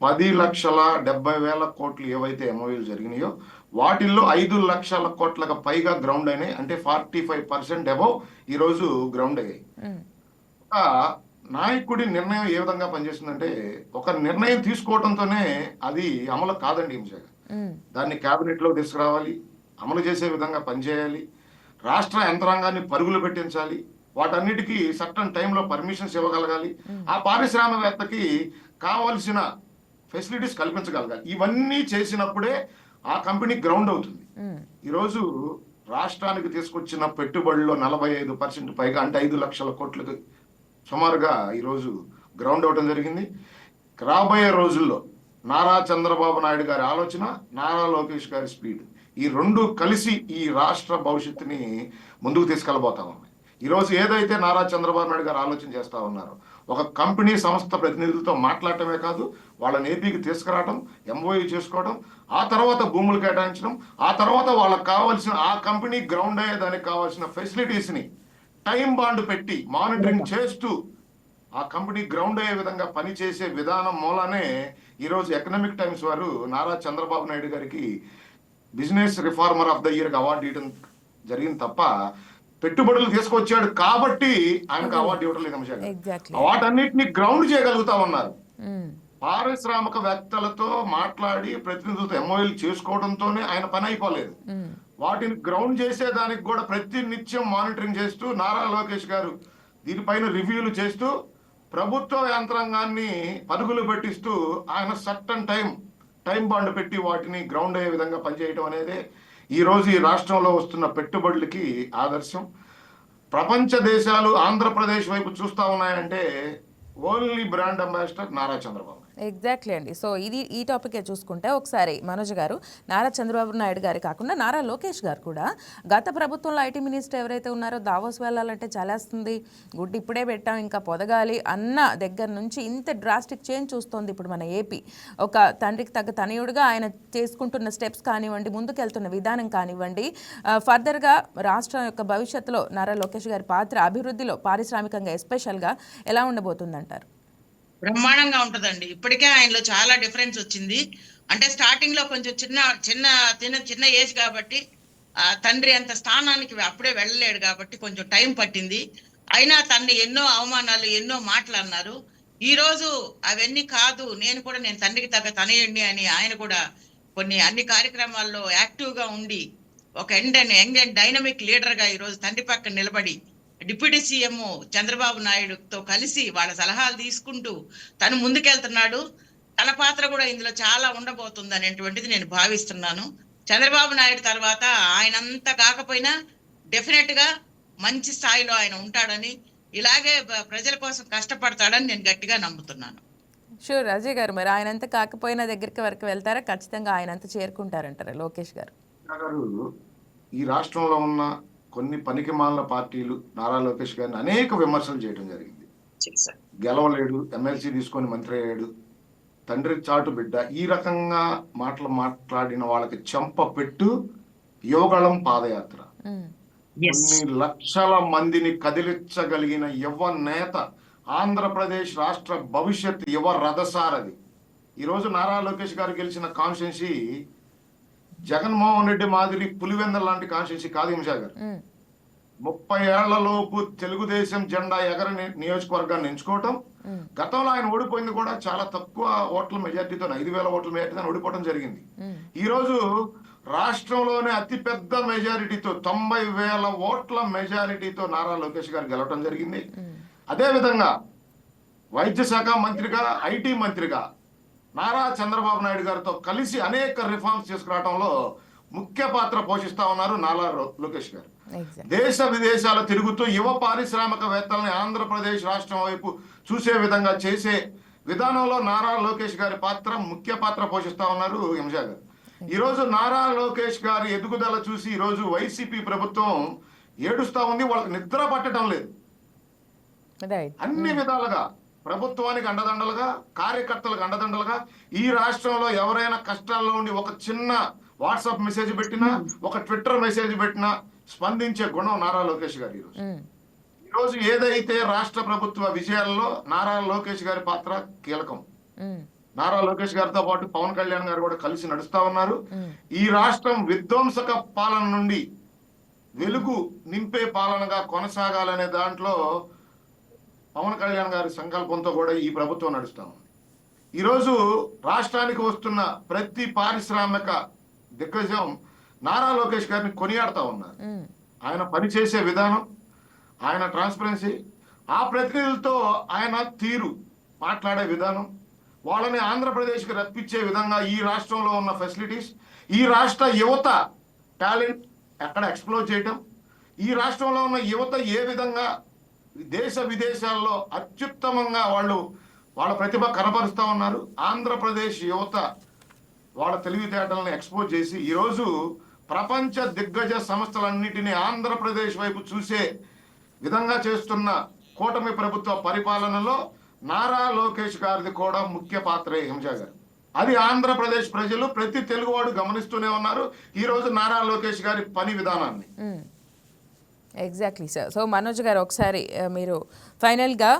Speaker 3: 10,70,000 కోట్లు ఏవైతే ఎంఓఏలు జరిగినాయో వాటిల్లో 5 లక్షల కోట్లకు పైగా గ్రౌండ్ అయినాయి. అంటే 45% అబౌవ్ ఈరోజు గ్రౌండ్ అయ్యాయి. ఒక నాయకుడి నిర్ణయం ఏ విధంగా పనిచేస్తుందంటే ఒక నిర్ణయం తీసుకోవడంతోనే అది అమలు కాదండి. నిమిషా దాన్ని కేబినెట్ లో తీసుకురావాలి, అమలు చేసే విధంగా పనిచేయాలి, రాష్ట్ర యంత్రాంగాన్ని పరుగులు పెట్టించాలి, వాటన్నిటికీ సర్టన్ టైంలో పర్మిషన్స్ ఇవ్వగలగాలి, ఆ పారిశ్రామికవేత్తకి కావాల్సిన ఫెసిలిటీస్ కల్పించగలగాలి. ఇవన్నీ చేసినప్పుడే ఆ కంపెనీ గ్రౌండ్ అవుతుంది. ఈరోజు రాష్ట్రానికి తీసుకొచ్చిన పెట్టుబడుల్లో 45% పైగా అంటే 5 లక్షల కోట్లకు సుమారుగా ఈరోజు గ్రౌండ్ అవడం జరిగింది. రాబోయే రోజుల్లో నారా చంద్రబాబు నాయుడు గారి ఆలోచన, నారా లోకేష్ గారి స్పీడ్, ఈ రెండు కలిసి ఈ రాష్ట్ర భవిష్యత్తుని ముందుకు తీసుకెళ్ళబోతా ఉన్నాయి. ఈరోజు ఏదైతే నారా చంద్రబాబు నాయుడు గారు ఆలోచన చేస్తా ఉన్నారో ఒక కంపెనీ సంస్థ ప్రతినిధులతో మాట్లాడటమే కాదు, వాళ్ళని ఏపీకి తీసుకురావడం, ఎంఓయూ చేసుకోవడం, ఆ తర్వాత భూములు కేటాయించడం, ఆ తర్వాత వాళ్ళకి కావాల్సిన ఆ కంపెనీ గ్రౌండ్ అయ్యేదానికి కావాల్సిన ఫెసిలిటీస్ని టైం బాండ్ పెట్టి మానిటరింగ్ చేస్తూ ఆ కంపెనీ గ్రౌండ్ అయ్యే విధంగా పనిచేసే విధానం మూలనే ఈరోజు ఎకనామిక్ టైమ్స్ వారు నారా చంద్రబాబు నాయుడు గారికి business reformer of the year award ఇవ్వడం జరిగింది తప్ప పెట్టుబడులు తీసుకొచ్చాడు కాబట్టి ఆయనకు అవార్డు ఇవ్వడం లేదు. వాటన్నిటిని గ్రౌండ్ చేయగలుగుతా ఉన్నారు. పారిశ్రామికవేత్తలతో మాట్లాడి ప్రతినిధులతో ఎంఓఎల్ చేసుకోవడంతోనే ఆయన పని అయిపోలేదు. వాటిని గ్రౌండ్ చేసేదానికి కూడా ప్రతి నిత్యం మానిటరింగ్ చేస్తూ నారా లోకేష్ గారు దీనిపైన రివ్యూలు చేస్తూ ప్రభుత్వ యంత్రాంగాన్ని పరుగులు పెట్టిస్తూ ఆయన సర్టన్ టైం బాండ్ పెట్టి వాటిని గ్రౌండ్ అయ్యే విధంగా పనిచేయడం అనేది ఈ రోజు ఈ రాష్ట్రంలో వస్తున్న పెట్టుబడులకి ఆదర్శం. ప్రపంచ దేశాలు ఆంధ్రప్రదేశ్ వైపు చూస్తా ఉన్నాయంటే only brand ambassador Nara Chandrababu.
Speaker 1: Exactly అండి. సో ఇది ఈ టాపికే చూసుకుంటే ఒకసారి మనోజ్ గారు, నారా చంద్రబాబు నాయుడు గారి కాకుండా నారా లోకేష్ గారు కూడా గత ప్రభుత్వంలో ఐటీ మినిస్టర్ ఎవరైతే ఉన్నారో దావోస్ వెళ్ళాలంటే చలేస్తుంది, గుడ్డి ఇప్పుడే పెట్టాం ఇంకా పొదగాలి అన్న దగ్గర నుంచి ఇంత డ్రాస్టిక్ చేంజ్ చూస్తోంది ఇప్పుడు మన ఏపీ. ఒక తండ్రికి తగ్గ తనయుడుగా ఆయన చేసుకుంటున్న స్టెప్స్ కానివ్వండి, ముందుకెళ్తున్న విధానం కానివ్వండి, ఫర్దర్గా రాష్ట్రం యొక్క భవిష్యత్తులో నారా లోకేష్ గారి పాత్ర అభివృద్ధిలో పారిశ్రామికంగా ఎస్పెషల్గా ఎలా ఉండబోతుందంటారు?
Speaker 2: బ్రహ్మాండంగా ఉంటదండి. ఇప్పటికే ఆయనలో చాలా డిఫరెన్స్ వచ్చింది. అంటే స్టార్టింగ్ లో కొంచెం చిన్న ఏజ్ కాబట్టి తండ్రి అంత స్థానానికి అప్పుడే వెళ్ళలేడు కాబట్టి కొంచెం టైం పట్టింది. అయినా తన్ని ఎన్నో అవమానాలు, ఎన్నో మాటలు అన్నారు. ఈ రోజు అవన్నీ కాదు, నేను తండ్రికి తగ్గ తనయుడిని అని ఆయన కూడా అన్ని కార్యక్రమాల్లో యాక్టివ్ గా ఉండి ఒక యంగ్ అండ్ డైనమిక్ లీడర్ గా ఈ రోజు తండ్రి పక్కన నిలబడి డిప్యూటీ సీఎం చంద్రబాబు నాయుడుతో కలిసి వాళ్ళ సలహాలు తీసుకుంటూ తను ముందుకెళ్తున్నాడు. తన పాత్ర కూడా ఇందులో చాలా ఉండబోతుంది అనేటువంటిది నేను భావిస్తున్నాను. చంద్రబాబు నాయుడు తర్వాత ఆయనంతా కాకపోయినా డెఫినెట్ గా మంచి స్థాయిలో ఆయన ఉంటాడని, ఇలాగే ప్రజల కోసం కష్టపడతాడని నేను గట్టిగా నమ్ముతున్నాను.
Speaker 1: షూర్ అజయ్ గారు, మరి ఆయనంతా కాకపోయినా దగ్గరికి వరకు వెళ్తారా? ఖచ్చితంగా ఆయనంతా చేరుకుంటారంటారా లోకేష్ గారు?
Speaker 3: ఈ రాష్ట్రంలో ఉన్న కొన్ని పనికిమాలిన పార్టీలు నారా లోకేష్ గారిని అనేక విమర్శలు చేయడం జరిగింది. గెలవలేడు, ఎమ్మెల్సీ తీసుకొని మంత్రి అయ్యాడు, తండ్రి చాటు బిడ్డ, ఈ రకంగా మాట్లాడిన వాళ్ళకి చెంప పెట్టు యువగళం పాదయాత్ర
Speaker 2: ఎస్.
Speaker 3: కొన్ని లక్షల మందిని కదిలించగలిగిన యువ నేత, ఆంధ్రప్రదేశ్ రాష్ట్ర భవిష్యత్ యువ రథసారథి. ఈరోజు నారా లోకేష్ గారు గెలిచిన కాన్స్టిట్యున్సీ జగన్మోహన్ రెడ్డి మాదిరి పులివెందల లాంటి కాన్స్టిట్యున్సీ కాదు హింసా గారు. 30 ఏళ్లలోపు తెలుగుదేశం జెండా ఎగరని నియోజకవర్గాన్ని ఎంచుకోవటం. గతంలో ఆయన ఓడిపోయింది కూడా చాలా తక్కువ ఓట్ల మెజార్టీతో, 5,000 ఓట్ల మెజార్టీతో ఓడిపోవడం జరిగింది. ఈ రోజు రాష్ట్రంలోనే అతిపెద్ద మెజారిటీతో 90,000 ఓట్ల మెజారిటీతో నారా లోకేష్ గారు గెలవడం జరిగింది. అదే విధంగా వైద్య శాఖ మంత్రిగా, ఐటీ మంత్రిగా నారా చంద్రబాబు నాయుడు గారితో కలిసి అనేక రిఫార్మ్స్ తీసుకురావడంలో ముఖ్య పాత్ర పోషిస్తా ఉన్నారు నారా లోకేష్ గారు. దేశ విదేశాలు తిరుగుతూ యువ పారిశ్రామికవేత్తల్ని ఆంధ్రప్రదేశ్ రాష్ట్రం వైపు చూసే విధంగా చేసే విధానంలో నారా లోకేష్ గారి పాత్ర ముఖ్య పాత్ర పోషిస్తా ఉన్నారు హింసా గారు. ఈ రోజు నారా లోకేష్ గారి ఎదుగుదల చూసి ఈ రోజు వైసీపీ ప్రభుత్వం ఏడుస్తా ఉంది. వాళ్ళకి నిద్ర పట్టడం లేదు. అన్ని విధాలుగా ప్రభుత్వానికి అండదండలుగా, కార్యకర్తలకు అండదండలుగా, ఈ రాష్ట్రంలో ఎవరైనా కష్టాల్లో ఉండి ఒక చిన్న వాట్సాప్ మెసేజ్ పెట్టినా, ఒక ట్విట్టర్ మెసేజ్ పెట్టినా స్పందించే గుణం నారా లోకేష్ గారు. ఈరోజు ఏదైతే రాష్ట్ర ప్రభుత్వ విజయాల్లో నారా లోకేష్ గారి పాత్ర కీలకం. నారా లోకేష్ గారితో పాటు పవన్ కళ్యాణ్ గారు కూడా కలిసి నడుస్తా ఉన్నారు. ఈ రాష్ట్రం విధ్వంసక పాలన నుండి వెలుగు నింపే పాలనగా కొనసాగాలనే దాంట్లో పవన్ కళ్యాణ్ గారి సంకల్పంతో కూడా ఈ ప్రభుత్వం నడుస్తా ఉంది. ఈరోజు రాష్ట్రానికి వస్తున్న ప్రతి పారిశ్రామిక దిగ్గజం నారా లోకేష్ గారిని కొనియాడుతా ఉన్నారు. ఆయన పనిచేసే విధానం, ఆయన ట్రాన్స్పరెన్సీ, ఆ ప్రతినిధులతో ఆయన తీరు, మాట్లాడే విధానం, వాళ్ళని ఆంధ్రప్రదేశ్కి రప్పించే విధంగా ఈ రాష్ట్రంలో ఉన్న ఫెసిలిటీస్, ఈ రాష్ట్ర యువత టాలెంట్ ఎక్కడ ఎక్స్ప్లోర్ చేయటం, ఈ రాష్ట్రంలో ఉన్న యువత ఏ విధంగా దేశ విదేశాల్లో అత్యుత్తమంగా వాళ్ళ ప్రతిభ కనపరుస్తూ ఉన్నారు. ఆంధ్రప్రదేశ్ యువత వాళ్ళ తెలివితేటలను ఎక్స్పోజ్ చేసి ఈరోజు ప్రపంచ దిగ్గజ సంస్థలన్నిటినీ ఆంధ్రప్రదేశ్ వైపు చూసే విధంగా చేస్తున్న కూటమి ప్రభుత్వ పరిపాలనలో నారా లోకేష్ గారిది కూడా ముఖ్య పాత్రే హింసా గారు. అది ఆంధ్రప్రదేశ్ ప్రజలు, ప్రతి తెలుగువాడు గమనిస్తూనే ఉన్నారు ఈ రోజు నారా లోకేష్ గారి పని విధానాన్ని.
Speaker 1: Exactly sir. సో మనోజ్ గారు, ఒకసారి మీరు ఫైనల్గా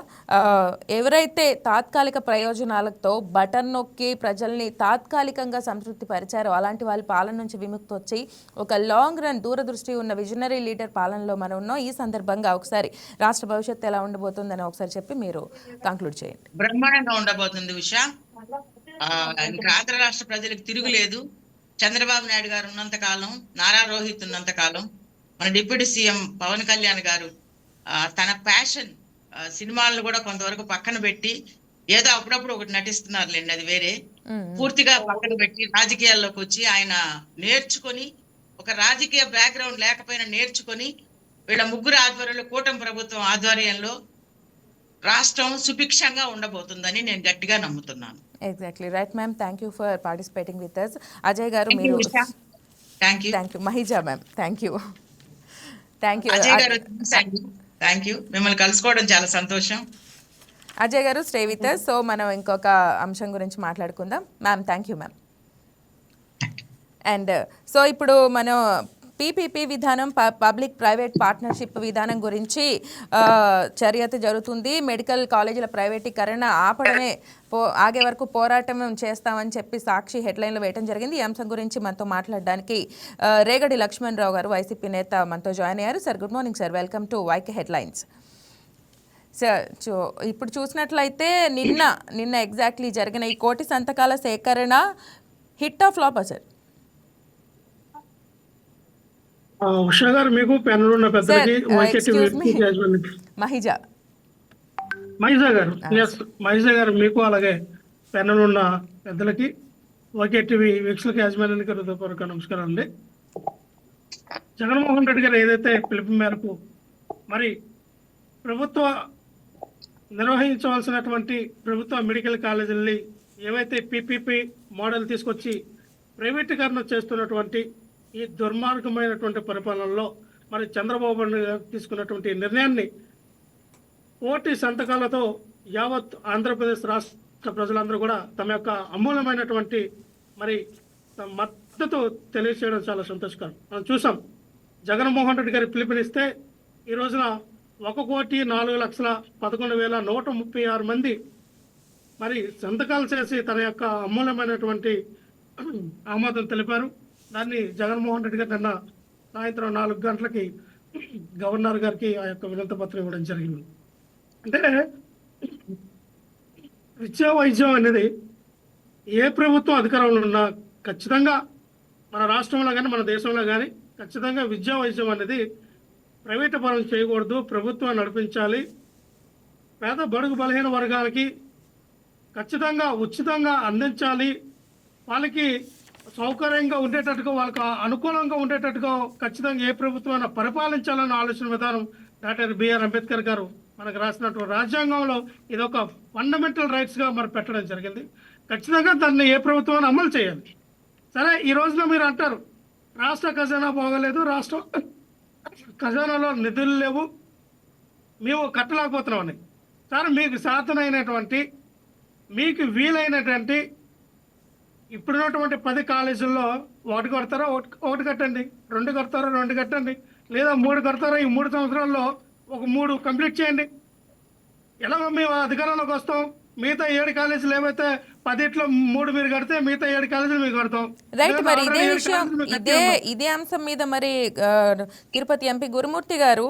Speaker 1: ఎవరైతే తాత్కాలిక ప్రయోజనాలతో బటన్ నొక్కి ప్రజల్ని తాత్కాలికంగా సంతృప్తి పరిచారో అలాంటి వాళ్ళ పాలన నుంచి విముక్తి వచ్చి ఒక లాంగ్ రన్ దూరదృష్టి ఉన్న విజనరీ లీడర్ పాలనలో మనం ఉన్నాం. ఈ సందర్భంగా ఒకసారి రాష్ట్ర భవిష్యత్తు ఎలా ఉండబోతుందని ఒకసారి చెప్పి మీరు కంక్లూడ్ చేయండి.
Speaker 2: బ్రహ్మాండంగా ఉండబోతుంది ఉషా. ఇంకా ఆంధ్ర రాష్ట్ర ప్రజలకు తిరుగులేదు. చంద్రబాబు నాయుడు గారు ఉన్నంత కాలం, నారా రోహిత్ ఉన్నంత కాలం, మన డిప్యూటీ సీఎం పవన్ కళ్యాణ్ గారు తన ప్యాషన్ సినిమాలను కూడా కొంతవరకు పక్కన పెట్టి, ఏదో అప్పుడప్పుడు ఒకటి నటిస్తున్నారులేండి, అది వేరే, పూర్తిగా పక్కన పెట్టి రాజకీయాల్లోకి వచ్చి ఆయన నేర్చుకొని, ఒక రాజకీయ బ్యాక్గ్రౌండ్ లేకపోయినా నేర్చుకొని, వీళ్ళ ముగ్గురు ఆధ్వర్యంలో, కూటమి ప్రభుత్వం ఆధ్వర్యంలో రాష్ట్రం సుభిక్షంగా ఉండబోతుందని నేను గట్టిగా నమ్ముతున్నాను.
Speaker 1: Exactly right ma'am. Thank you for participating with us. Ajay garu మీరు.
Speaker 2: Thank you.
Speaker 1: Mahija ma'am thank you.
Speaker 2: Ajay garu thank you. మిమ్మల్ని కలుసుకోవడం చాలా సంతోషం.
Speaker 1: అజయ్ గారు స్టే విత్ us. సో మనం ఇంకొక అంశం గురించి మాట్లాడుకుందాం. Ma'am thank you ma'am. And so ఇప్పుడు మనం పీపీపీ విధానం, పబ్లిక్ ప్రైవేట్ పార్ట్నర్షిప్ విధానం గురించి చర్యత జరుగుతుంది. మెడికల్ కాలేజీల ప్రైవేటీకరణ ఆగే వరకు పోరాటం చేస్తామని చెప్పి సాక్షి హెడ్లైన్లో వేయడం జరిగింది. ఈ అంశం గురించి మనతో మాట్లాడడానికి రేగడి లక్ష్మణ్ రావు గారు, వైసీపీ నేత, మనతో జాయిన్ అయ్యారు. Sir good morning sir, welcome to YK headlines. Sir ఇప్పుడు చూసినట్లయితే నిన్న ఎగ్జాక్ట్లీ జరిగిన ఈ 1 కోటి సంతకాల సేకరణ హిట్ ఆఫ్ ఫ్లాపా సార్?
Speaker 4: ఉషా గారు, మీకు పెన్నులు ఉన్న పెద్దలకి మహిజా గారు మీకు అలాగే పెన్నులు ఉన్న పెద్దలకి వైకేటీవీ వీక్షకులకి యాజమాన్యానికి హృదయపూర్వక నమస్కారం అండి. జగన్మోహన్ రెడ్డి గారు ఏదైతే పిలుపు మేరకు మరి ప్రభుత్వ నిర్వహించవలసినటువంటి ప్రభుత్వ మెడికల్ కాలేజీలని ఏవైతే పీపీపీ మోడల్ తీసుకొచ్చి ప్రైవేటీకరణ చేస్తున్నటువంటి ఈ దుర్మార్గమైనటువంటి పరిపాలనలో మరి చంద్రబాబు నాయుడు గారు తీసుకున్నటువంటి నిర్ణయాన్ని 1 కోటి సంతకాలతో యావత్ ఆంధ్రప్రదేశ్ రాష్ట్ర ప్రజలందరూ కూడా తమ యొక్క అమూల్యమైనటువంటి మరి మద్దతు తెలియజేయడం చాలా సంతోషకరం. మనం చూసాం జగన్మోహన్ రెడ్డి గారి పిలుపునిస్తే ఈ రోజున 1,04,11,136 మంది మరి సంతకాలు చేసి తన యొక్క అమూల్యమైనటువంటి ఆమోదం తెలిపారు. దాన్ని జగన్మోహన్ రెడ్డి గారు నిన్న సాయంత్రం 4 గంటలకి గవర్నర్ గారికి ఆ యొక్క వినతి పత్రం ఇవ్వడం జరిగింది. అంటే విద్యా వైద్యం అనేది ఏ ప్రభుత్వం అధికారంలో ఉన్నా ఖచ్చితంగా మన రాష్ట్రంలో కానీ మన దేశంలో కానీ ఖచ్చితంగా విద్యా వైద్యం అనేది ప్రైవేటు పరం చేయకూడదు, ప్రభుత్వం నడిపించాలి. పేద బడుగు బలహీన వర్గాలకి ఖచ్చితంగా ఉచితంగా అందించాలి. వాళ్ళకి సౌకర్యంగా ఉండేటట్టుగా, వాళ్ళకి అనుకూలంగా ఉండేటట్టుగా ఖచ్చితంగా ఏ ప్రభుత్వం పరిపాలించాలన్న ఆలోచన విధానం డాక్టర్ బిఆర్ అంబేద్కర్ గారు మనకు రాసినటువంటి రాజ్యాంగంలో ఇది ఒక ఫండమెంటల్ రైట్స్గా మరి పెట్టడం జరిగింది. ఖచ్చితంగా దాన్ని ఏ ప్రభుత్వం అమలు చేయాలి. సరే, ఈ రోజున మీరు అంటారు రాష్ట్ర ఖజానా బాగోలేదు, రాష్ట్ర ఖజానాలో నిధులు లేవు, మేము కట్టలేకపోతున్నామని. సరే, మీకు సాధనైనటువంటి మీకు వీలైనటువంటి ఇప్పుడున్నటువంటి 10 కాలేజీల్లో ఒకటి కడతారో ఒకటి కట్టండి, 2 కడతారో 2 కట్టండి, లేదా 3 కడతారో ఈ 3 సంవత్సరాల్లో ఒక 3 కంప్లీట్ చేయండి. ఎలాగో మేము అధికారంలోకి వస్తాం, మిగతా 7 కాలేజీలు ఏవైతే 10లో 3 మీరు కడితే మిగతా 7 కాలేజీలు మీకు కడతాం.
Speaker 1: రైట్. మరి ఇదే విషయం ఇదే అంశం మీద మరి తిరుపతి ఎంపీ గురుమూర్తి గారు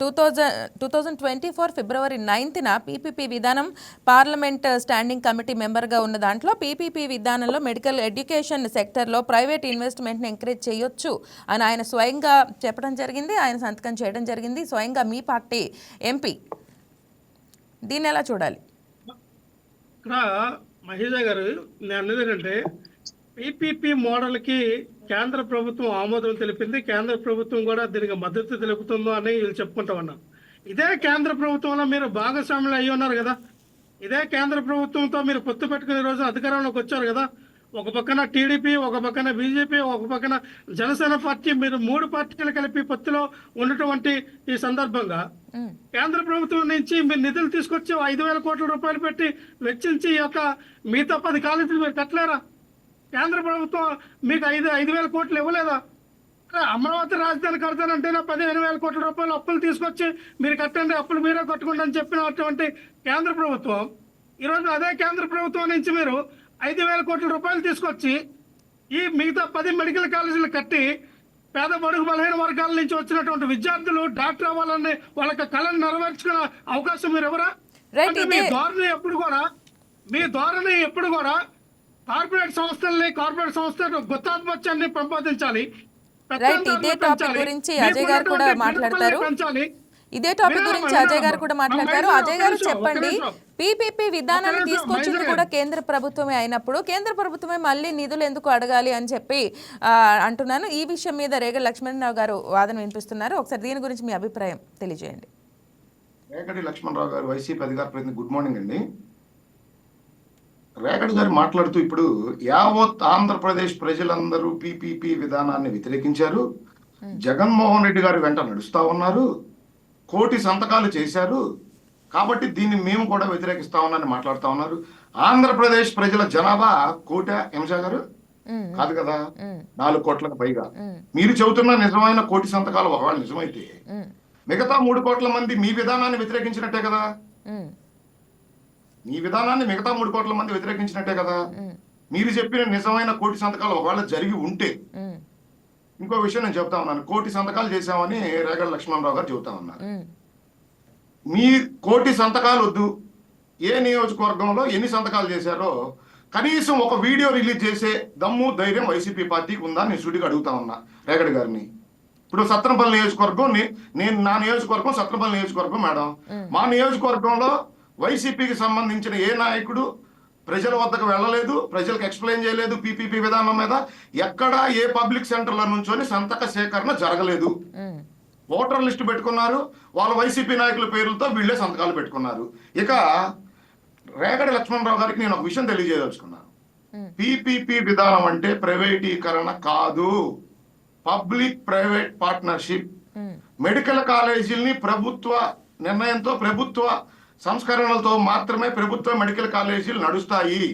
Speaker 1: 2024 ఫిబ్రవరి 9న పీపీపీ విధానం పార్లమెంట్ స్టాండింగ్ కమిటీ మెంబర్గా ఉన్న దాంట్లో పీపీపీ విధానంలో మెడికల్ ఎడ్యుకేషన్ సెక్టర్లో ప్రైవేట్ ఇన్వెస్ట్మెంట్ని ఎంకరేజ్ చేయొచ్చు అని ఆయన స్వయంగా చెప్పడం జరిగింది, ఆయన సంతకం చేయడం జరిగింది, స్వయంగా మీ పార్టీ ఎంపీ. దీన్ని ఎలా చూడాలి?
Speaker 4: ఇక్కడ మహేజ గారు, నేను అనేది ఏంటంటే పీపీపీ మోడల్కి కేంద్ర ప్రభుత్వం ఆమోదం తెలిపింది, కేంద్ర ప్రభుత్వం కూడా దీనికి మద్దతు తెలుపుతుందో అని వీళ్ళు చెప్పుకుంటా ఉన్నారు. ఇదే కేంద్ర ప్రభుత్వంలో మీరు భాగస్వాములు అయ్యి ఉన్నారు కదా, ఇదే కేంద్ర ప్రభుత్వంతో మీరు పొత్తు పెట్టుకునే రోజు అధికారంలోకి వచ్చారు కదా. ఒక పక్కన టీడీపీ, ఒక పక్కన బీజేపీ, ఒక పక్కన జనసేన పార్టీ, మీరు 3 పార్టీలు కలిపి పొత్తులో ఉన్నటువంటి ఈ సందర్భంగా కేంద్ర ప్రభుత్వం నుంచి మీరు నిధులు తీసుకొచ్చి 5,000 కోట్ల రూపాయలు పెట్టి వెచ్చించి ఈ యొక్క మిగతా 10 కాలేజీలు మీరు కట్టలేరా? కేంద్ర ప్రభుత్వం మీకు 5,000 కోట్లు ఇవ్వలేదా? అమరావతి రాజధాని కడతానంటేనే 15,000 కోట్ల రూపాయలు అప్పులు తీసుకొచ్చి మీరు కట్టండి, అప్పులు మీరే కట్టుకోండి అని చెప్పినటువంటి కేంద్ర ప్రభుత్వం ఈరోజు అదే కేంద్ర ప్రభుత్వం నుంచి మీరు 5,000 కోట్ల రూపాయలు తీసుకొచ్చి ఈ మిగతా 10 మెడికల్ కాలేజీలు కట్టి పేద బడుగు బలహీన వర్గాల నుంచి వచ్చినటువంటి విద్యార్థులు డాక్టర్ అవ్వాలని వాళ్ళకి కళను నెరవేర్చుకునే అవకాశం మీరు ఎవరా? మీ ధోరణి ఎప్పుడు కూడా కార్పొరేట్ సంస్థలు గుత్తాధిపత్యాన్ని పెంపొందించాలి.
Speaker 1: ఇదే టాపిక్ గురించి అజయ్ గారు కూడా మాట్లాడతారు. అజయ్ గారు చెప్పండి, పీపీపీ విధానాన్ని తీసుకొచ్చింది కూడా కేంద్ర ప్రభుత్వమే అయినప్పుడు కేంద్ర ప్రభుత్వమే మళ్ళీ నిధులు ఎందుకు అడగాలి అని చెప్పి అంటున్నాను. ఈ విషయం మీద రేగడి లక్ష్మణరావు గారు వాదన వినిపిస్తున్నారు. ఒకసారి దీని గురించి మీ అభిప్రాయం తెలియజేయండి.
Speaker 3: రేగడి లక్ష్మణరావు గారు, వైసీపీ అధికార ప్రతినిధి, గుడ్ మార్నింగ్ అండి. రేగడి గారు మాట్లాడుతూ ఇప్పుడు యావత్ ఆంధ్రప్రదేశ్ ప్రజలందరూ పీపీపీ విధానాన్ని వ్యతిరేకించారు, జగన్మోహన్ రెడ్డి గారు వెంట నడుస్తా ఉన్నారు, 1 కోటి సంతకాలు చేశారు, కాబట్టి దీన్ని మేము కూడా వ్యతిరేకిస్తా ఉన్నామని మాట్లాడుతా ఉన్నారు. ఆంధ్రప్రదేశ్ ప్రజల జనాభా 1 కోటి ఎంజా గారు కాదు కదా, 4 కోట్లకు పైగా. మీరు చెబుతున్న నిజమైన 1 కోటి సంతకాలు ఒకవేళ నిజమైతే మిగతా 3 కోట్ల మంది మీ విధానాన్ని వ్యతిరేకించినట్టే కదా, మీ విధానాన్ని మిగతా 3 కోట్ల మంది వ్యతిరేకించినట్టే కదా. మీరు చెప్పిన నిజమైన 1 కోటి సంతకాలు ఒకవేళ జరిగి ఉంటే, ఇంకో విషయం నేను చెప్తా ఉన్నాను, 1 కోటి సంతకాలు చేశామని రేగడి లక్ష్మణరావు గారు చెబుతా ఉన్నారు. మీ 1 కోటి సంతకాలు వద్దు, ఏ నియోజకవర్గంలో ఎన్ని సంతకాలు చేశారో కనీసం ఒక వీడియో రిలీజ్ చేసే దమ్ము ధైర్యం వైసీపీ పార్టీకి ఉందా నేను సూటిగా అడుగుతా ఉన్నా రేగడి గారిని. ఇప్పుడు సత్రంపల్లి నియోజకవర్గం, నా నియోజకవర్గం సత్రంపల్లి నియోజకవర్గం మేడం. మా నియోజకవర్గంలో వైసీపీకి సంబంధించిన ఏ నాయకుడు ప్రజల వద్దకు వెళ్ళలేదు, ప్రజలకు ఎక్స్ప్లెయిన్ చేయలేదు పీపీపీ విధానం మీద. ఎక్కడా ఏ పబ్లిక్ సెంటర్ల నుంచొని సంతక సేకరణ జరగలేదు. ఓటర్ లిస్టు పెట్టుకున్నారు, వాళ్ళ వైసీపీ నాయకుల పేర్లతో వీళ్ళే సంతకాలు పెట్టుకున్నారు. ఇక రేగడి లక్ష్మణరావు గారికి నేను ఒక విషయం తెలియజేయదలుచుకున్నాను. పీపీపీ విధానం అంటే ప్రైవేటీకరణ కాదు, పబ్లిక్ ప్రైవేట్ పార్ట్నర్షిప్. మెడికల్ కాలేజీల్ని ప్రభుత్వ నిర్ణయంతో, ప్రభుత్వ సంస్కరణలతో మాత్రమే ప్రభుత్వ మెడికల్ కాలేజీలు నడుస్తాయి.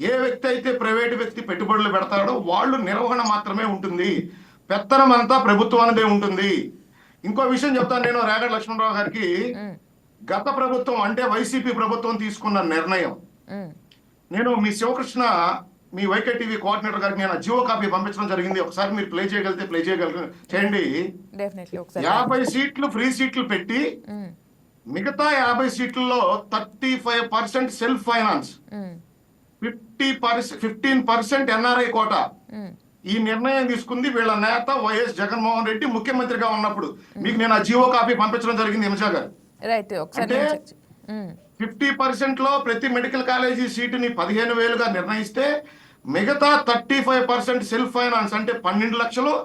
Speaker 3: ఏ వ్యక్తి అయితే ప్రైవేటు వ్యక్తి పెట్టుబడులు పెడతాడో వాళ్ళు నిర్వహణ మాత్రమే ఉంటుంది. పెత్తనం అంతా ప్రభుత్వానిదే ఉంటుంది. ఇంకో విషయం చెప్తాను నేను రేగడి లక్ష్మణరావు గారికి. గత ప్రభుత్వం అంటే వైసీపీ ప్రభుత్వం తీసుకున్న నిర్ణయం, నేను మీ శివకృష్ణ మీ వైకే టీవీ కోఆర్డినేటర్ గారికి నేను జియో కాపీ పంపించడం జరిగింది. ఒకసారి మీరు ప్లే చేయగలిగితే ప్లే చేయండి. 50 సీట్లు ఫ్రీ సీట్లు పెట్టి మిగతా 50 సీట్లలో 35% సెల్ఫ్ ఫైనాన్స్, 15% ఎన్ఆర్ఐ కోటా. ఈ నిర్ణయం తీసుకుంది వీళ్ళ నేత వైఎస్ జగన్మోహన్ రెడ్డి ముఖ్యమంత్రిగా ఉన్నప్పుడు. మీకు నేను ఆ జియో కాపీ పంపించడం జరిగింది హిమజా గారు. అంటే 50% లో ప్రతి మెడికల్ కాలేజీ సీటుని 15,000గా నిర్ణయిస్తే మిగతా 35% సెల్ఫ్ ఫైనాన్స్ అంటే 12 లక్షలు,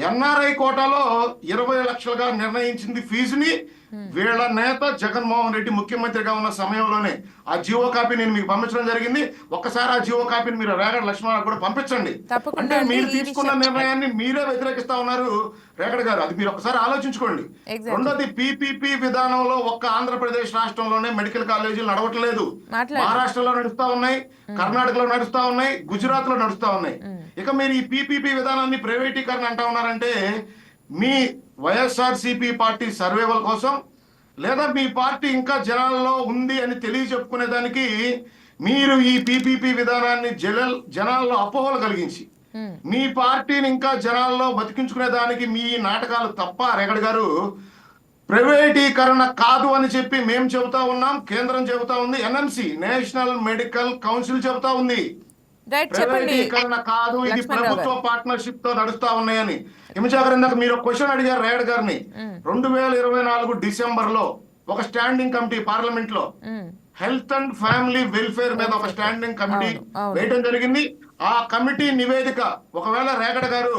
Speaker 3: ఎన్ఆర్ఐ కోటాలో 20 లక్షలుగా నిర్ణయించింది ఫీజుని వీళ్ళ నేత జగన్మోహన్ రెడ్డి ముఖ్యమంత్రిగా ఉన్న సమయంలోనే. ఆ జియో కాపీ నేను మీకు పంపించడం జరిగింది. ఒక్కసారి ఆ జియో కాపీని మీరు రేగడి లక్ష్మణరావు కూడా పంపించండి. అంటే మీరు తీసుకున్న నిర్ణయాన్ని మీరే వ్యతిరేకిస్తా ఉన్నారు రేగడి గారు, అది మీరు ఒకసారి ఆలోచించుకోండి. రెండోది, పీపీపీ విధానంలో ఒక్క ఆంధ్రప్రదేశ్ రాష్ట్రంలోనే మెడికల్ కాలేజీలు నడవట్లేదు. మహారాష్ట్రలో నడుస్తా ఉన్నాయి, కర్ణాటకలో నడుస్తా ఉన్నాయి, గుజరాత్ లో నడుస్తా ఉన్నాయి. ఇక మీరు ఈ పీపీపీ విధానాన్ని ప్రైవేటీకరణ అంటా ఉన్నారంటే మీ వైఎస్ఆర్సీపీ పార్టీ సర్వేవల్ కోసం, లేదా మీ పార్టీ ఇంకా జనాల్లో ఉంది అని తెలియచెప్పుకునేదానికి మీరు ఈ పీపీపీ విధానాన్ని జనాల్లో అపోహలు కలిగించి మీ పార్టీని ఇంకా జనాల్లో బతికించుకునే దానికి మీ నాటకాలు తప్ప రేగడి గారు. ప్రైవేటీకరణ కాదు అని చెప్పి మేము చెబుతా ఉన్నాం, కేంద్రం చెబుతా ఉంది, ఎన్ఎంసి నేషనల్ మెడికల్ కౌన్సిల్ చెబుతా ఉంది. ప్రైవేటీకరణ కాదు, ఇది ప్రభుత్వ పార్ట్నర్షిప్ తో నడుస్తా ఉన్నాయని. హిమజా గారు ఇందాక మీరు క్వశ్చన్ అడిగారు రేగడి గారిని. 2024 డిసెంబర్ లో ఒక స్టాండింగ్ కమిటీ పార్లమెంట్ లో హెల్త్ అండ్ ఫ్యామిలీ వెల్ఫేర్ మీద ఒక స్టాండింగ్ కమిటీ వేయడం జరిగింది. ఆ కమిటీ నివేదిక ఒకవేళ రేగడి గారు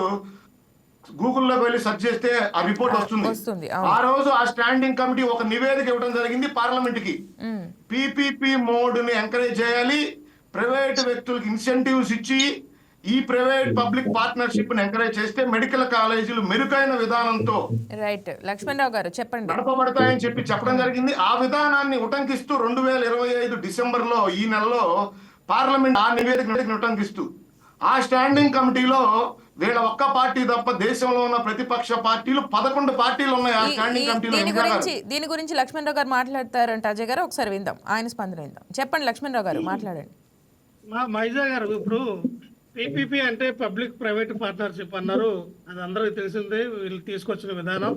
Speaker 3: గూగుల్లోకి వెళ్ళి సెర్చ్ చేస్తే ఆ రిపోర్ట్ వస్తుంది. ఆ రోజు ఆ స్టాండింగ్ కమిటీ ఒక నివేదిక ఇవ్వడం జరిగింది పార్లమెంట్ కి. పీపీపీ మోడ్ ని ఎంకరేజ్ చేయాలి, ప్రైవేట్ వ్యక్తులకు ఇన్సెంటివ్స్ ఇచ్చి ఈ ప్రైవేట్ పబ్లిక్ పార్ట్నర్షిప్ ని ఎంకరేజ్ చేస్తే మెడికల్ కాలేజీలు మెరుగైన విధానంతో
Speaker 1: లక్ష్మణరావు గారు చెప్పండి
Speaker 3: నడపబడతాయని చెప్పి చెప్పడం జరిగింది. ఆ విధానాన్ని ఉటంకిస్తూ 2025 డిసెంబర్ లో ఈ నెలలో పార్లమెంట్ ఆ నివేదిక ఉటంకిస్తూ ఆ స్టాండింగ్ కమిటీలో వీళ్ళ ఒక్క పార్టీ తప్ప దేశంలో ఉన్న ప్రతిపక్ష పార్టీలు 11 పార్టీలు ఉన్నాయి ఆ స్టాండింగ్ కమిటీలో.
Speaker 1: దీని గురించి లక్ష్మణరావు గారు మాట్లాడతారంట. అజయ్ గారు ఒకసారి విందాం, ఆయన స్పందన విందాం. చెప్పండి లక్ష్మణరావు గారు, మాట్లాడండి.
Speaker 4: మైజా గారు, ఇప్పుడు పీపీపీ అంటే పబ్లిక్ ప్రైవేట్ పార్ట్నర్షిప్ అన్నారు, అది అందరికి తెలిసిందే వీళ్ళు తీసుకొచ్చిన విధానం.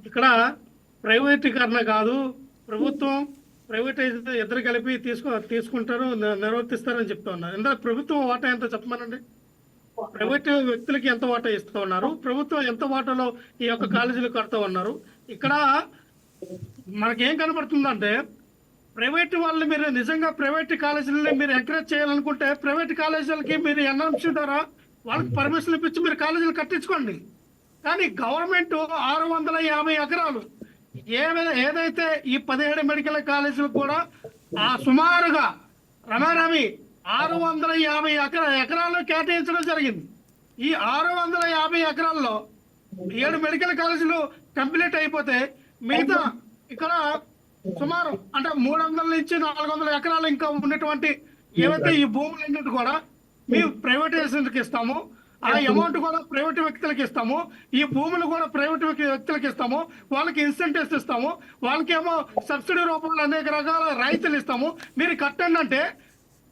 Speaker 4: ఇక్కడ ప్రైవేటీకరణ కాదు, ప్రభుత్వం ప్రైవేటైజ్ ఇద్దరు కలిపి తీసుకుంటారు, నిర్వర్తిస్తారని చెప్తా ఉన్నారు. ఎందుకంటే ప్రభుత్వం వాటా ఎంత చెప్పమనండి. ప్రైవేట్ వ్యక్తులకి ఎంత వాటా ఇస్తూ ఉన్నారు, ప్రభుత్వం ఎంత వాటాలో ఈ యొక్క కాలేజీలు కడుతూ ఉన్నారు. ఇక్కడ మనకేం కనబడుతుందంటే ప్రైవేట్ వాళ్ళని మీరు నిజంగా ప్రైవేట్ కాలేజీలని మీరు ఎంకరేజ్ చేయాలనుకుంటే ప్రైవేట్ కాలేజీలకి మీరు ఎన్ఎంసీ ద్వారా వాళ్ళకి పర్మిషన్ ఇప్పించి మీరు కాలేజీలు కట్టించుకోండి. కానీ గవర్నమెంట్ 650 ఎకరాలు ఏదైతే ఈ 17 మెడికల్ కాలేజీలు కూడా సుమారుగా రమారమి 650 ఎకరాలు కేటాయించడం జరిగింది. ఈ 650 ఎకరాల్లో 7 మెడికల్ కాలేజీలు కంప్లీట్ అయిపోతే మిగతా ఇక్కడ సుమారు అంటే 300 నుంచి 400 ఎకరాలు ఇంకా ఉన్నటువంటి ఏవైతే ఈ భూములన్నింటి కూడా మేము ప్రైవేటైజేషన్కి ఇస్తాము, ఆ అమౌంట్ కూడా ప్రైవేట్ వ్యక్తులకు ఇస్తాము, ఈ భూములు కూడా ప్రైవేట్ వ్యక్తులకు ఇస్తాము, వాళ్ళకి ఇన్సెంటివ్స్ ఇస్తాము, వాళ్ళకేమో సబ్సిడీ రూపంలో అనేక రకాల రాయితీలు ఇస్తాము, మీరు కట్టండి అంటే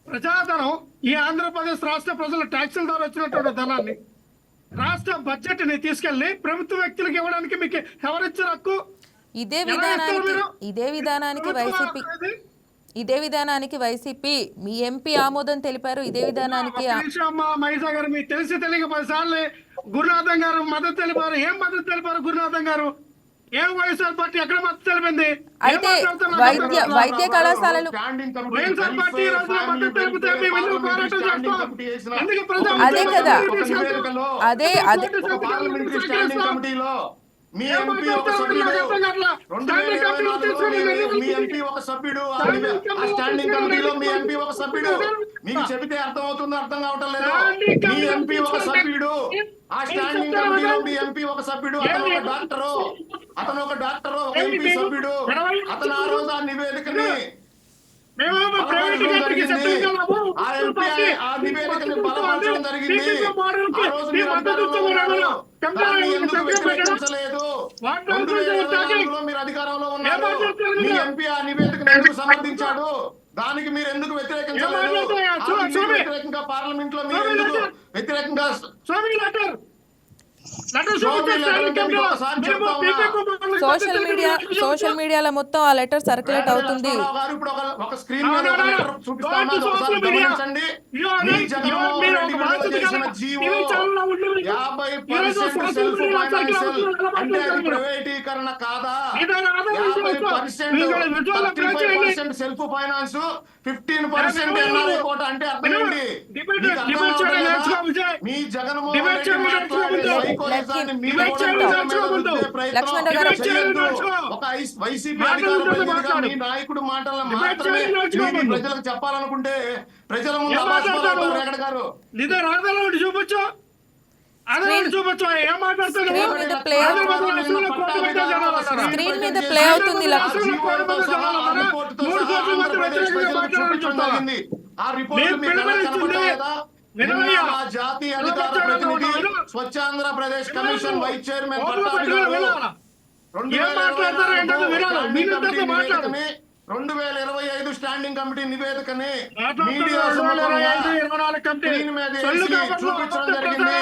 Speaker 4: ప్రజాధనం ఈ ఆంధ్రప్రదేశ్ రాష్ట్ర ప్రజల ట్యాక్సుల ద్వారా వచ్చినటువంటి ధనాన్ని రాష్ట్ర బడ్జెట్ ని తీసుకెళ్లి ప్రభుత్వ వ్యక్తులకు ఇవ్వడానికి మీకు ఎవరిచ్చారు హక్కు?
Speaker 1: ఇదే విధానానికి వైసీపీ మీ ఎంపీ ఆమోదం తెలిపారు. ఇదే విధానానికి
Speaker 4: మైజా గారు మీకు తెలిసి తెలియక 10 సార్లు గురునాథం గారు మద్దతు తెలిపారు. ఏం మద్దతు తెలిపారు గురునాథం గారు? ఏం వైఎస్ఆర్ పార్టీ ఎక్కడ మద్దతు తెలిపింది?
Speaker 1: అయితే వైద్య కళాశాలలు
Speaker 4: వైఎస్ఆర్ పార్టీ మద్దతు తెలిపితే మేము ఎందుకు పోరాటం చేస్తాం? ఎందుకు
Speaker 1: అదే కదా, అదే
Speaker 3: మీ ఎంపీ ఒక సభ్యుడు 2024 మీ ఎంపీ ఒక సభ్యుడు ఆ స్టాండింగ్ కమిటీలో మీ ఎంపీ ఒక సభ్యుడు. మీకు చెబితే అర్థం అవుతుందో అర్థం కావటం లేదు. మీ ఎంపీ ఒక సభ్యుడు ఆ స్టాండింగ్ కమిటీలో మీ ఎంపీ ఒక సభ్యుడు. అతను ఒక డాక్టరు ఒక ఎంపీ సభ్యుడు. అతను ఆ రోజు ఆ నివేదికని ఆ ఎంపీ ఆ ఆ నివేదికని బలపరచడం జరిగింది. ఆ రోజు మీరు అధికారంలో ఉన్నారు. దాన్ని ఎందుకు వ్యతిరేకించలేదు? 2024లో మీరు అధికారంలో ఉన్నారు. మీ ఎంపీ ఆ నివేదికను ఎందుకు సమర్థించాడు? దానికి మీరు ఎందుకు వ్యతిరేకించలేదు? వ్యతిరేకంగా పార్లమెంట్ లో మీరు ఎందుకు వ్యతిరేకంగా
Speaker 1: సోషల్ మీడియాలో మొత్తం ఆ లెటర్ సర్క్యులేట్ అవుతుంది.
Speaker 3: ఇప్పుడు ఒక స్క్రీన్ మీద ఒక లెటర్ చూపిస్తా ఉన్నది, ఒకసారి గమనించండి. మీ జగన్మోహన్ రెడ్డి విడుదల చేసిన జీవో 50% సెల్ఫ్ ఫైనాన్షియల్ అంటే అది ప్రైవేటీకరణ కాదా? 50% సెల్ఫ్ ఫైనాన్స్, 15% ఎన్ఆర్ఐ కోట అంటే అర్థం ఏంటి? మీ జగన్మోహన్ రెడ్డి మాట్లాడే సైకోయిజాన్ని మీరు
Speaker 1: లక్ష్మణరావు గారు
Speaker 3: ఒక వైసీపీ అధికార ప్రతినిధిగా మీ నాయకుడు మాటలను మాత్రమే ప్రజలకు చెప్పాలనుకుంటే ప్రజల ముందు అవాస్తవాలు రేగడ గారు
Speaker 4: చూపొచ్చు.
Speaker 1: స్క్రీన్ మీద ప్లే అవుతుంది.
Speaker 3: ఆ రిపోర్ట్ జాతీయ అధికార ప్రతినిధి స్వచ్ఛాంధ్రప్రదేశ్ కమిషన్ వైస్ చైర్మన్ పట్టాభి గారు 2025 స్టాండింగ్ కమిటీ నివేదికని మీడియా చూపించడం జరిగింది.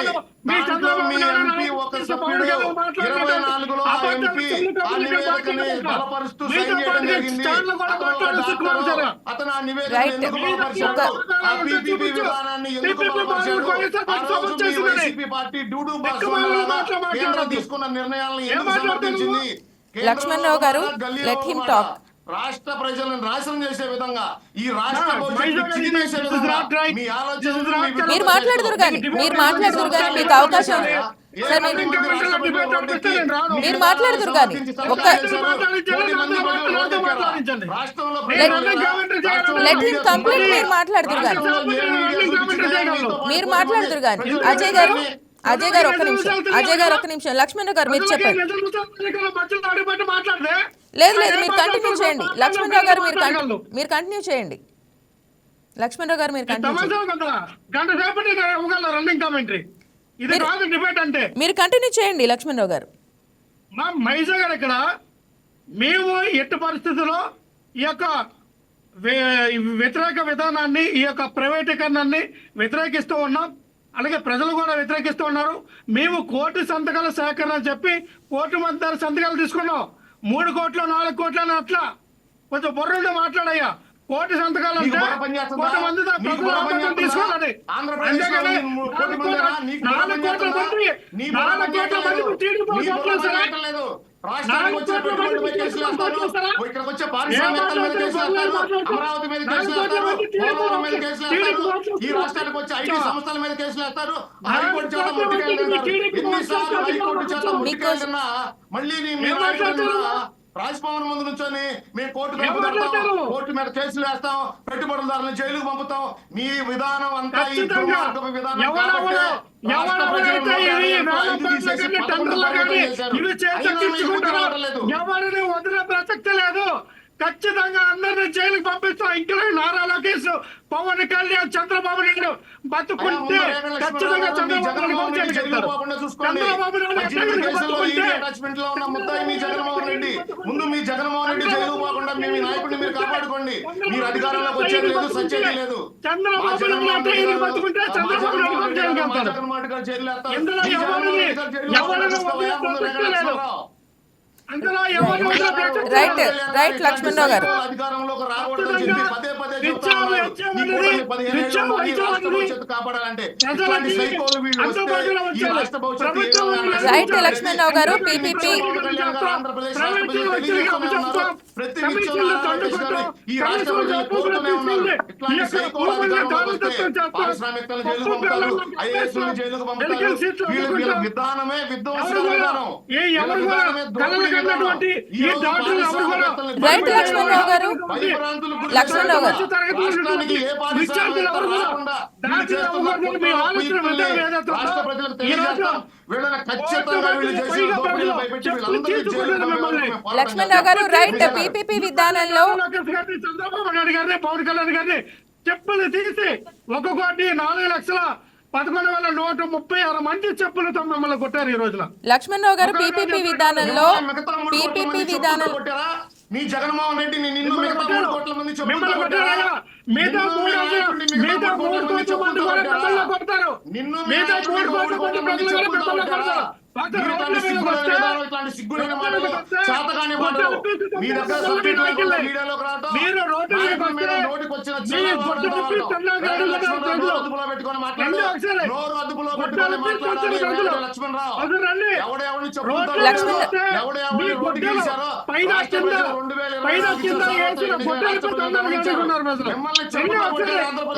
Speaker 3: దాంట్లో మీ ఎంపీ ఒక సభ్యుడు 24లో ఆ ఎంపీ ఆ నివేదికని బలపరుస్తూ సైన్ చేయడం జరిగింది. అతను ఆ నివేదికను ఎందుకు బలపరిచాడు? ఆ పీపీపీ విధానాన్ని ఎందుకు బలపరిచాడు? ఆ రోజు మీ వైసీపీ పార్టీ డూడు కేంద్రం తీసుకున్న నిర్ణయాలను ఎందుకు సమర్థించింది?
Speaker 1: లక్ష్మణరావు గారు, let him talk.
Speaker 3: రాష్ట్ర ప్రజలను నాశనం చేసే విధంగా, ఈ రాష్ట్ర మీ ఆలోచనలు
Speaker 1: మీరు మాట్లాడుతురు కానీ మీకు అవకాశం మీరు మాట్లాడుతురు కానీ లెట్ హిమ్ కంప్లీట్. మీరు మాట్లాడుతురు కానీ అజయ్ గారు ఒక్క నిమిషం లక్ష్మణరావు గారు మీరు చెప్పండి. లేదు మీరు కంటిన్యూ చేయండి. లక్ష్మణరావు గారు మీరు కంటిన్యూ చేయండి. లక్ష్మణరావు గారు మీరు కంటిన్యూ చేయండి. లక్ష్మణరావు గారు
Speaker 4: మైజా గారు ఇక్కడ మేము ఎట్టి పరిస్థితుల్లో ఈ యొక్క వ్యతిరేక విధానాన్ని, ఈ యొక్క ప్రైవేటీకరణాన్ని వ్యతిరేకిస్తూ ఉన్నాం. అలాగే ప్రజలు కూడా వ్యతిరేకిస్తూ ఉన్నారు. మేము 1 కోటి సంతకాల సేకరణ చెప్పి 1 కోటి మంది సంతకాలు తీసుకున్నాం. 3 కోట్లు 4 కోట్లు అని అట్లా కొంచెం బుర్రలో మాట్లాడయ్యా. 1 కోటి సంతకాలు అంటే 1 కోటి మంది తీసుకోవాలి.
Speaker 3: రాష్ట్రానికి వచ్చిన పెట్టుబడులపై కేసులు వేస్తారు, ఇక్కడికి వచ్చే పారిశ్రామికవేత్తల మీద కేసులు వేస్తారు, అమరావతి మీద కేసులు వేస్తారు, పోలవరం మీద కేసులు వేస్తారు, ఈ రాష్ట్రానికి వచ్చే ఐటీ సంస్థల మీద కేసులు వేస్తారు. హైకోర్టు చేత ముట్టుకెళ్ళినారు. ఎన్నిసార్లు హైకోర్టు చేత ముట్టుకెళ్ళినా మళ్ళీ మీ రాజ్భవన్ ముందు నుంచొని మేము కోర్టు మీద కేసులు వేస్తాం, పెట్టుబడిదారులను జైలుకు పంపుతాం. మీ విధానం అంతా ఈ దుర్మార్గపు విధానం.
Speaker 4: ఎవరిని వదిలే ప్రసక్తి లేదు. ఖచ్చితంగా అందరినీ జైలుకి పంపిస్తాం. ఇంకా నారా లోకేష్, పవన్ కళ్యాణ్, చంద్రబాబు నాయుడు బతుకుంటే ఖచ్చితంగా చంద్రబాబు
Speaker 3: ముందు మీ జగన్మోహన్ రెడ్డి జైలు పోకుండా మీ నాయకుడిని మీరు కాపాడుకోండి. మీరు అధికారంలోకి వచ్చేది లేదు, సచ్చేది లేదు. జగన్మోహన్ గారు జైలు
Speaker 1: రైట్ లక్ష్మణరావు గారు
Speaker 3: అధికారంలోకి రాకూడదని చెప్పి పదే కాపాడాలంటే ఇట్లాంటి సైకోలు వీళ్ళు వస్తే ఈ రాష్ట్ర భవిష్యత్తు
Speaker 1: రైట్ లక్ష్మణరావు గారు పీపీపీ
Speaker 3: ప్రతి ఈ రాష్ట్ర ప్రజలు కోరుతూనే ఉన్నారు. ఇట్లాంటి సైకోలు అధికారంలోకి వస్తే పారిశ్రామికవేత్తలు జైలుకు పంపుతారు, ఐఏఎస్లను జైలుకు పంపుతారు. వీళ్ళ విధానమే విధ్వంసక విధానం.
Speaker 1: రైట్ లక్ష్మణరావు గారు
Speaker 3: రాష్ట్రానికి ఏ పారిశ్రామికవేత్త రాకుండా రాష్ట్ర ప్రజలకు తెలియజేస్తాం. వీళ్ళని ఖచ్చితంగా వీళ్ళు చేసిన దోపిడీలు భయపెట్టి వీళ్ళందరినీ జైలుకు
Speaker 1: లక్ష్మణరావు గారు రైట్ పీపీపీ విధానంలో
Speaker 4: చంద్రబాబు నాయుడు గారిని, పవన్ కళ్యాణ్ గారిని చెప్పులు తీసి 1,04,11,136 మంది చెప్పులతో మిమ్మల్ని కొట్టారు ఈ రోజున.
Speaker 1: లక్ష్మణ్ రావు గారు పీపీపీ విధానంలో
Speaker 3: నీ జగన్మోహన్ రెడ్డి నిన్ను మిగతా 3 కోట్ల మంది
Speaker 4: మిమ్మల్ని కొట్టారా? మిగతా 3 కోట్ల మంది కూడా మిమ్మల్ని కొడతారు. మిగతా 3 కోట్ల మంది ప్రజలు కూడా మిమ్మల్ని కొడతారు. మీరు రోడ్డు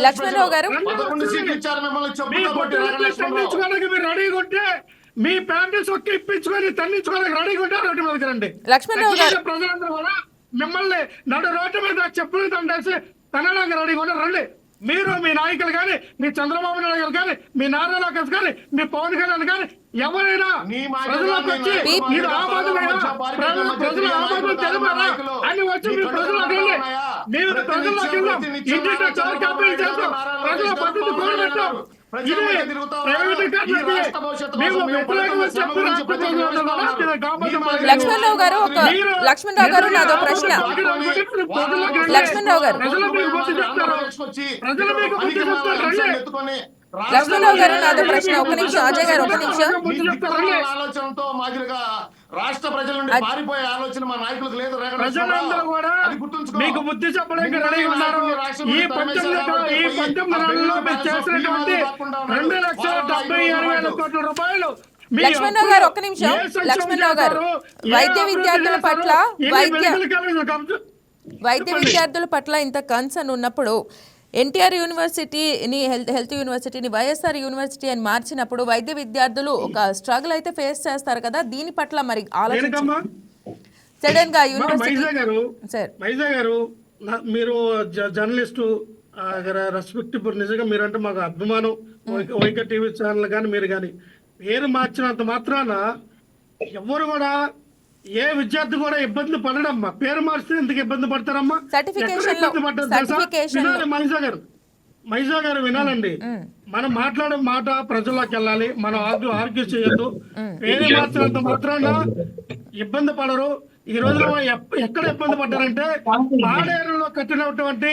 Speaker 1: లక్ష్మణరావు గారు
Speaker 4: మీరు రెడీగా ఉంటే మీ ప్యాంటు సొక్కి ఇప్పించుకొని తన్నించుకోవడానికి రెడీగా ఉంటే రోడ్డు మీదకి రండి.
Speaker 1: లక్ష్మణరావు గారు
Speaker 4: ప్రజలందరూ కూడా మిమ్మల్ని నడు రోడ్డు మీద చెప్పులు తండేసి తనడానికి రెడీగా ఉంటే రండి. మీరు మీ నాయకులు కానీ, మీ చంద్రబాబు నాయుడు గారు కానీ, మీ నారా లోకేష్ కానీ, మీ పవన్ కళ్యాణ్ కానీ ఎవరైనా ప్రజలకు వచ్చి మీరు ఆబాదమైనా ప్రజలు ఆబాదం తెలిపారా అని వచ్చి మీ ప్రజలకు వెళ్ళి మీరు ప్రజల్లోకి వెళ్దాం, ఇంటింటి చోరు కంపెనీ చేస్తాం, ప్రజల పద్ధతి కూడబెట్టాం.
Speaker 1: లక్ష్మణరావు గారు లక్ష్మణరావు గారు నాదో ప్రశ్న. లక్ష్మణరావు గారు లక్ష్మణరావు గారు నాదో ప్రశ్న. ఒక నిమిషం అజయ్ గారు, ఒక నిమిషం.
Speaker 3: ఆలోచనతో మాదిరిగా రాష్ట్ర ప్రజల నుండి పారిపోయే ఆలోచన మా నాయకులకు లేదు.
Speaker 4: ప్రజలందరూ కూడా మీకు బుద్ధి చెప్పడానికి రెడీ ఉన్నారు. ఈ 19 మీరు చేసినటువంటి 2,76,000 కోట్ల రూపాయలు.
Speaker 1: లక్ష్మణరావు గారు ఒక్క నిమిషం. లక్ష్మణరావు గారు వైద్య విద్యార్థుల పట్ల ఇంత కన్సర్న్ ఉన్నప్పుడు ఎన్టీఆర్ యూనివర్సిటీని హెల్త్ యూనివర్సిటీని వైఎస్ఆర్ యూనివర్సిటీ అని మార్చినప్పుడు వైద్య విద్యార్థులు ఒక స్ట్రగుల్ అయితే ఫేస్ చేస్తారు కదా, దీని పట్ల మరి ఆలోచించండి. సడన్ గా యూనివర్సిటీ
Speaker 4: వైజాగ్ గారు మీరు జర్నలిస్టు రెస్పెక్టబుల్, నిజంగా మీరంటే మాకు అభిమానం. వైక టీవీ ఛానల్ కానీ మీరు కానీ పేరు మార్చినంత మాత్రాన ఎవరు కూడా ఏ విద్యార్థి కూడా ఇబ్బంది పడడమ్మా. పేరు మార్చితే ఎందుకు ఇబ్బంది పడతారమ్మా? మైజా గారు వినాలండి. మనం మాట్లాడే మాట ప్రజల్లోకి వెళ్ళాలి. మనం ఆర్గ్యూ చేయొద్దు. పేరు మార్చినంత మాత్రాన ఇబ్బంది పడరు. ఈ రోజున ఎక్కడ ఇబ్బంది పడ్డారంటే పాడేరులో కట్టినటువంటి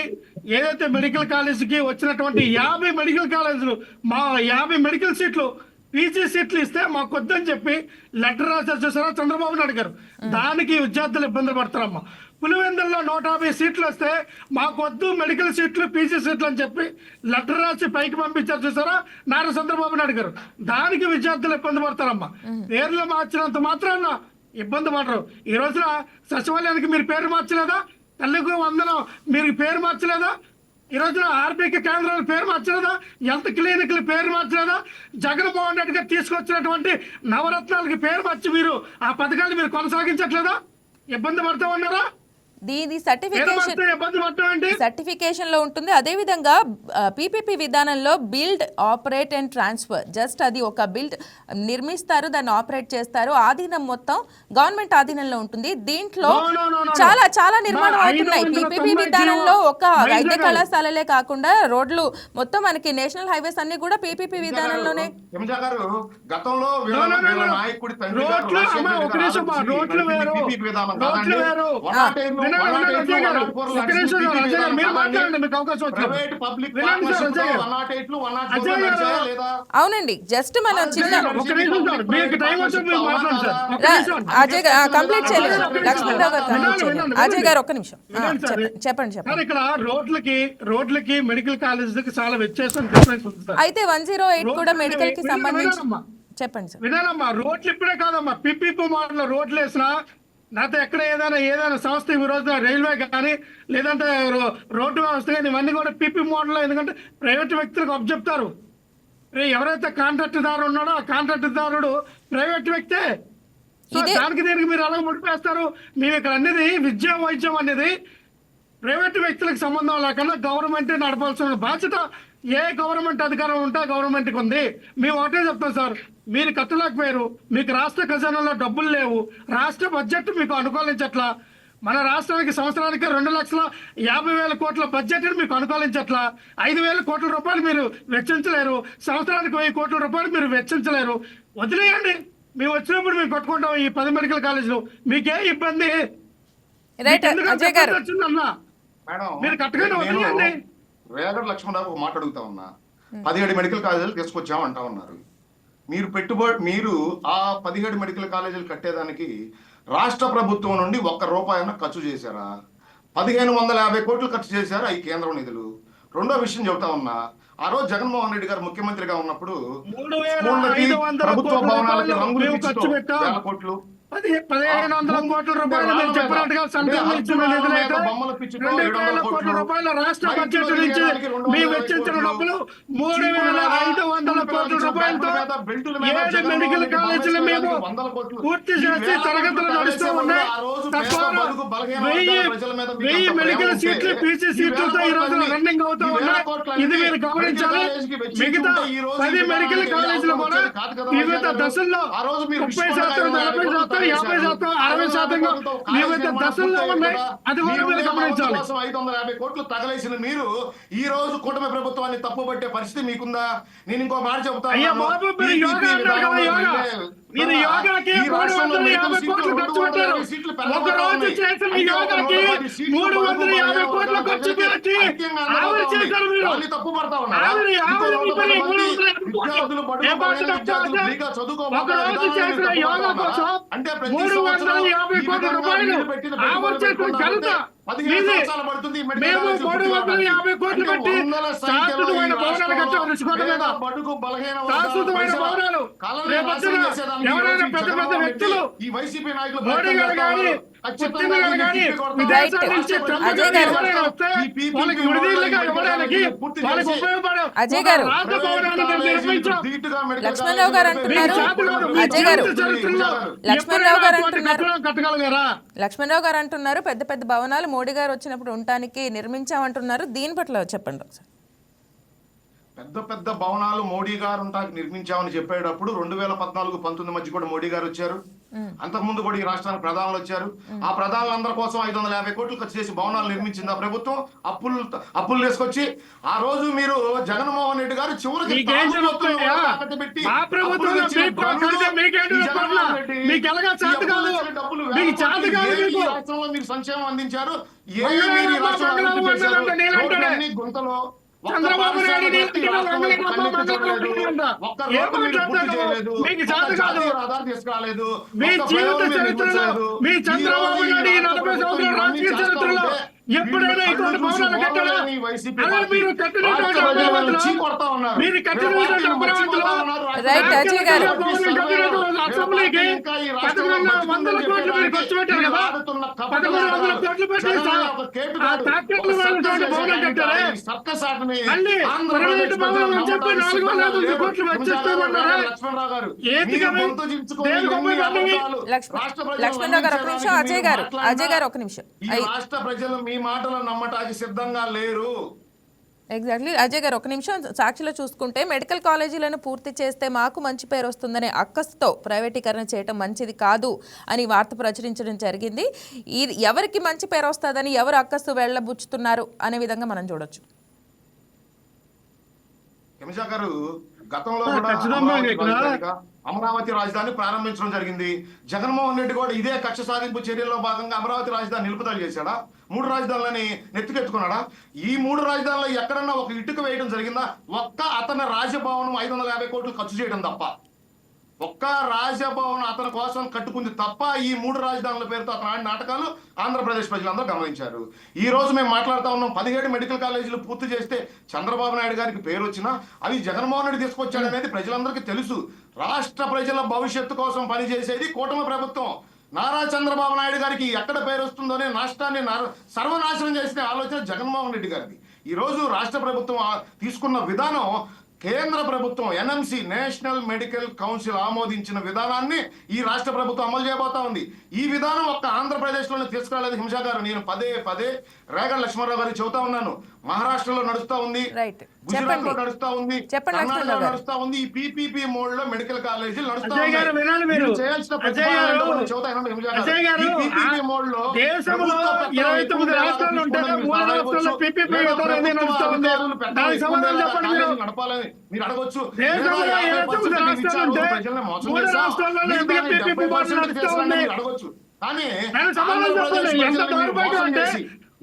Speaker 4: ఏదైతే మెడికల్ కాలేజీకి వచ్చినటువంటి 50 మెడికల్ కాలేజీలు, మా 50 మెడికల్ సీట్లు పీజీ సీట్లు ఇస్తే మాకు వద్దని చెప్పి లెటర్ రాశారు చూసారా చంద్రబాబు నాయుడు గారు. దానికి విద్యార్థులు ఇబ్బంది పడతారమ్మా. పులివెందుల్లో 150 సీట్లు వస్తే మాకు వద్దు మెడికల్ సీట్లు పీజీ సీట్లు అని చెప్పి లెటర్ రాసి పైకి పంపించారు చూసారా నారా చంద్రబాబు నాయుడు గారు. దానికి విద్యార్థులు ఇబ్బంది పడతారమ్మా. పేర్లు మార్చినంత మాత్రాన ఇబ్బంది పడరు. ఈ రోజున సచివాలయానికి మీరు పేరు మార్చలేదా? తల్లికి వందనం మీరు పేరు మార్చలేదా? ఈ రోజున ఆర్బీకి కేంద్రాల పేరు మార్చలేదా? హెల్త్ క్లినిక్ల పేరు మార్చలేదా? జగన్మోహన్ రెడ్డి గారు తీసుకొచ్చినటువంటి నవరత్నాలకి పేరు మార్చి మీరు ఆ పథకాలు మీరు కొనసాగించట్లేదా? ఇబ్బంది పడతా ఉన్నారా?
Speaker 1: దీని సర్టిఫికేషన్ లో ఉంటుంది. అదే విధంగా పీపీపీ విధానంలో build, operate and transfer, just అది ఒక బిల్డ్ నిర్మిస్తారు, దాన్ని ఆపరేట్ చేస్తారు, ఆధీనం మొత్తం గవర్నమెంట్ ఆధీనంలో ఉంటుంది. దీంట్లో చాలా చాలా నిర్మాణం అవుతున్నాయి. పీపీపీ విధానంలో ఒక వైద్య కళాశాలలే కాకుండా రోడ్లు మొత్తం మనకి నేషనల్ హైవేస్ అన్ని కూడా పీపీపీ విధానంలోనే. అవునండి, జస్ట్ మనం చిన్న అజయ్ కంప్లీట్ చేయలేదు. లక్ష్మణరావు గారు అజయ్ గారు ఒక్క నిమిషం చెప్పండి.
Speaker 4: ఇక్కడ రోడ్లకి మెడికల్ కాలేజీకి చాలా వ్యత్యాసం.
Speaker 1: అయితే 108 కూడా మెడికల్ కి సంబంధించి చెప్పండి సార్.
Speaker 4: వినాలమ్మా, రోడ్లు ఇప్పుడే కాదమ్మా, పిపిపి మోడల్ రోడ్లు వేసినా నాతో ఎక్కడ ఏదైనా సంస్థ ఈ రోజున రైల్వే కానీ లేదంటే రోడ్డు వ్యవస్థ కానీ ఇవన్నీ కూడా పీపీ మోడల్. ఎందుకంటే ప్రైవేట్ వ్యక్తులకు అప్పచెప్తారు. ఎవరైతే కాంట్రాక్ట్ దారు ఉన్నాడో ఆ కాంట్రాక్ట్ దారుడు ప్రైవేట్ వ్యక్తే. సో దానికి దీనికి మీరు అలాగే ముడిపేస్తారు. మేము ఇక్కడ అనేది విద్యా వైద్యం అనేది ప్రైవేట్ వ్యక్తులకు సంబంధం లేకుండా గవర్నమెంట్ నడపాల్సిన బాధ్యత ఏ గవర్నమెంట్ అధికారం ఉంటే గవర్నమెంట్కి ఉంది. మేము ఒకటే చెప్తాం సార్, మీరు కట్టలేకపోయారు, మీకు రాష్ట్ర ఖజానాలో డబ్బులు లేవు, రాష్ట్ర బడ్జెట్ మీకు అనుకూలించట్లా, మన రాష్ట్రానికి సంవత్సరానికి 2,50,000 కోట్ల బడ్జెట్ మీకు అనుకూలించట్లా. 5,000 కోట్ల రూపాయలు మీరు వెచ్చించలేరు. సంవత్సరానికి 1,000 కోట్ల రూపాయలు మీరు వెచ్చించలేరు. వదిలేయండి, మేము వచ్చినప్పుడు మేము కట్టుకుంటాం ఈ 10 మెడికల్ కాలేజీలు. మీకే ఇబ్బంది?
Speaker 1: రైట్ అజయ్ గారు.
Speaker 4: వచ్చిందన్నా
Speaker 3: మేడం,
Speaker 4: మీరు కట్టగానే
Speaker 3: నేను
Speaker 4: వదిలేయండి.
Speaker 3: రేగడ లక్ష్మణరావు ఒక మాట అడుగుతా ఉన్నా. 17 మెడికల్ కాలేజీలు తీసుకొచ్చాం అంటా ఉన్నారు. మీరు ఆ 17 మెడికల్ కాలేజీలు కట్టేదానికి రాష్ట్ర ప్రభుత్వం నుండి ₹1 ఖర్చు చేశారా? 1,550 కోట్లు ఖర్చు చేశారు అవి కేంద్రం నిధులు. రెండో విషయం చెబుతా ఉన్నా, ఆ రోజు జగన్మోహన్ రెడ్డి గారు ముఖ్యమంత్రిగా ఉన్నప్పుడు
Speaker 4: 3,500
Speaker 3: ప్రభుత్వ
Speaker 4: కోట్ల
Speaker 3: భవనాలకి
Speaker 4: రూపాయలు
Speaker 3: రంగులు
Speaker 4: మేము ఖర్చు
Speaker 3: పిచ్చితో
Speaker 4: పెట్టాం.
Speaker 3: 1,000 కోట్లు,
Speaker 4: 1,500 కోట్ల రూపాయలు మీరు చెప్పినట్టుగా సెంట్రల్ ఇచ్చిన నిధులైతే 2,000 కోట్ల రూపాయల రాష్ట్ర బడ్జెట్ నుంచి మేము వెచ్చించిన డబ్బులు 3,500 కోట్ల రూపాయలతో 7 మెడికల్ కాలేజీలు మేము పూర్తి చేసి తరగతులు నడుస్తూ ఉన్నాయి. తద్వారా 1000 మెడికల్ సీట్లు పీసీ సీట్లతో ఈ రోజు రన్నింగ్ అవుతూ ఉన్నాయి. ఇది మీరు గమనించాలి. మిగతా 10 మెడికల్ కాలేజీలు కూడా వివిధ దశల్లో 30%, 40%, 50%, 60%గా వివిధ దశల్లో ఉన్నాయి. అది కూడా మీరు గమనించాలి.
Speaker 3: 550 కోట్లు తగలేసిన మీరు ఈ రోజు కూటమి ప్రభుత్వాన్ని తప్పుపట్టే పరిస్థితి మీకుందా? నేను ఇంకో మాట చెబుతాను.
Speaker 4: అయ్యా బాబు, మీరు యోగా అన్నారు కదా, యోగా. మీరు యోగాకి 350 కోట్లు ఖర్చు పెట్టారు. ఒక రోజు చేసిన యోగాకి 350 కోట్ల ఖర్చు పెట్టి ఆవిరి చేశారు మీరు. ఒక రోజు చేసిన యోగా కోసం 350 కోట్ల రూపాయలు ఆవిరి చేసిన ఘనత మీది. మేము 350 కోట్లు పెట్టి శాశ్వతమైన భవనాలు కట్టాం. రుచికోట మీద శాశ్వతమైన భవనాలు. రేపొద్దున ఎవరైనా పెద్ద పెద్ద వ్యక్తులు మోడీ గారు కానీ పుతిన్ గారు కానీ విదేశాల నుంచి ట్రంప్ గారు ఎవరైనా వస్తే వాళ్ళకి విడుదలగా ఇవ్వడానికి వాళ్ళకి ఉపయోగపడే
Speaker 1: అజయ్ గారు.
Speaker 4: రాజభవనాన్ని మేము నిర్మించాం.
Speaker 1: లక్ష్మణరావు గారు అంటున్నారు. అజయ్ గారు, లక్ష్మణరావు గారు అంటున్నారు.
Speaker 4: కట్టగలగారా?
Speaker 1: లక్ష్మణరావు గారు అంటున్నారు పెద్ద పెద్ద భవనాలు మోడీ గారు వచ్చినప్పుడు ఉండటానికి నిర్మించామంటున్నారు. దీని పట్ల చెప్పండి ఒకసారి.
Speaker 3: పెద్ద పెద్ద భవనాలు మోడీ గారు ఉంటాకి నిర్మించామని చెప్పేటప్పుడు 2014-19 మధ్య కూడా మోడీ గారు వచ్చారు. అంతకుముందు కూడా ఈ రాష్ట్రానికి ప్రధానులు వచ్చారు. ఆ ప్రధానులందరి కోసం 550 కోట్లు ఖర్చు చేసి భవనాలు నిర్మించింది ఆ ప్రభుత్వం. అప్పులు తీసుకొచ్చి ఆ రోజు మీరు జగన్మోహన్ రెడ్డి గారు చివరికి
Speaker 4: మీకు చేత కాదు.
Speaker 3: మీరు సంక్షేమం అందించారు. గుంతలో
Speaker 4: చంద్రబాబు నాయుడు
Speaker 3: తీసుకురాలేదు.
Speaker 4: మీ జీవిత చరిత్రలో, మీ చంద్రబాబు నాయుడు 40 సంవత్సరాల రాజకీయ చరిత్రలో ఎప్పుడైనా ఇటువంటి భవనాలు కట్టారా? అలా మీరు కట్టినటువంటి మీరు కట్టినటువంటి
Speaker 1: రైట్ అజయ్ గారు.
Speaker 4: అసెంబ్లీకి 1,100 కోట్లు మీరు ఖర్చు పెట్టారు కదా. 1,100 కోట్లు పెట్టి ఆ తాకట్లు వాళ్ళటువంటి భవనం కట్టారే. మళ్ళీ ప్రైవేట్ భవనం అని చెప్పి 450 కోట్లు వెచ్చిస్తామన్నారా?
Speaker 1: లక్ష్మణరావు గారు ఒక నిమిషం. అజయ్ గారు ఒక నిమిషం.
Speaker 3: ఈ రాష్ట్ర ప్రజలు మీ మాటలు నమ్మటానికి సిద్ధంగా లేరు.
Speaker 1: ఎగ్జాక్ట్లీ అజయ్ గారు ఒక నిమిషం. సాక్షిలో చూసుకుంటే మెడికల్ కాలేజీలను పూర్తి చేస్తే మాకు మంచి పేరు వస్తుందనే అక్కసుతో ప్రైవేటీకరణ చేయడం మంచిది కాదు అని వార్త ప్రచురించడం జరిగింది. ఇది ఎవరికి మంచి పేరు వస్తుందని ఎవరు అక్కసు వెళ్ళబుచ్చుతున్నారు అనే విధంగా మనం చూడొచ్చు.
Speaker 3: హిమజ గారు, గతంలో కూడా అమరావతి రాజధాని ప్రారంభించడం జరిగింది. జగన్మోహన్ రెడ్డి కూడా ఇదే కక్ష సాధింపు చర్యల్లో భాగంగా అమరావతి రాజధాని నిలుపుదల చేశాడా? 3 రాజధానులని నెత్తికెత్తుకున్నాడా? ఈ 3 రాజధానుల్లో ఎక్కడన్నా ఒక ఇటుక వేయడం జరిగిందా? ఒక్క అతని రాజభవనం 550 కోట్లు ఖర్చు చేయడం తప్ప, ఒక్క రాజభవనం అతని కోసం కట్టుకుంది తప్ప ఈ 3 రాజధానుల పేరుతో అతను ఆడిన నాటకాలు ఆంధ్రప్రదేశ్ ప్రజలందరూ గమనించారు. ఈ రోజు మేము మాట్లాడుతూ ఉన్నాం, 17 మెడికల్ కాలేజీలు పూర్తి చేస్తే చంద్రబాబు నాయుడు గారికి పేరు వచ్చినా అవి జగన్మోహన్ రెడ్డి తీసుకొచ్చాడనేది ప్రజలందరికీ తెలుసు. రాష్ట్ర ప్రజల భవిష్యత్తు కోసం పనిచేసేది కూటమి ప్రభుత్వం. నారా చంద్రబాబు నాయుడు గారికి ఎక్కడ పేరు వస్తుందోనే రాష్ట్రాన్ని సర్వనాశనం చేసిన ఆలోచన జగన్మోహన్ రెడ్డి గారిది. ఈ రోజు రాష్ట్ర ప్రభుత్వం తీసుకున్న విధానం, కేంద్ర ప్రభుత్వం ఎన్ఎంసి నేషనల్ మెడికల్ కౌన్సిల్ ఆమోదించిన విధానాన్ని ఈ రాష్ట్ర ప్రభుత్వం అమలు చేయబోతా ఉంది. ఈ విధానం ఒక్క ఆంధ్రప్రదేశ్ లోనే తీసుకురాలేదు. హింసా గారు, నేను పదే రేగడ లక్ష్మణరావు గారికి చెబుతా ఉన్నాను, మహారాష్ట్రలో నడుస్తా ఉంది, గుజరాత్ లో నడుస్తా ఉంది,
Speaker 1: చెప్పండి లక్ష్మణరావు
Speaker 3: కర్ణాటకలో
Speaker 1: గారు.
Speaker 3: నడుస్తా ఉంది. ఈ పీపీపీ మోడ్ లో మెడికల్ కాలేజీలు నడుస్తా
Speaker 4: అజయ్ గారు
Speaker 3: ఉన్నాయి.
Speaker 4: వినాలి మీరు.
Speaker 3: చేయాల్సిన
Speaker 4: అజయ్ గారు, అజయ్ గారు,
Speaker 3: ఈ పీపీపీ మోడ్ లో
Speaker 4: దేశంలో 29 రాష్ట్రాలు ఉంటే 3 రాష్ట్రాల్లో పీపీపీ విధానం నడుస్తా ఉంది. దానికి సమాధానం చెప్పండి మీరు.
Speaker 3: నడపాలని మీరు అడగొచ్చు.
Speaker 4: దేశంలో 29 రాష్ట్రాలు ఉంటే 3 రాష్ట్రాల్లో ఎందుకు పీపీపీ మోడల్ నడుస్తా ఉంది?
Speaker 3: అడగొచ్చు. కానీ
Speaker 4: దానికి సమాధానం చెప్పండి. ఎంత దౌర్భాగ్యం అంటే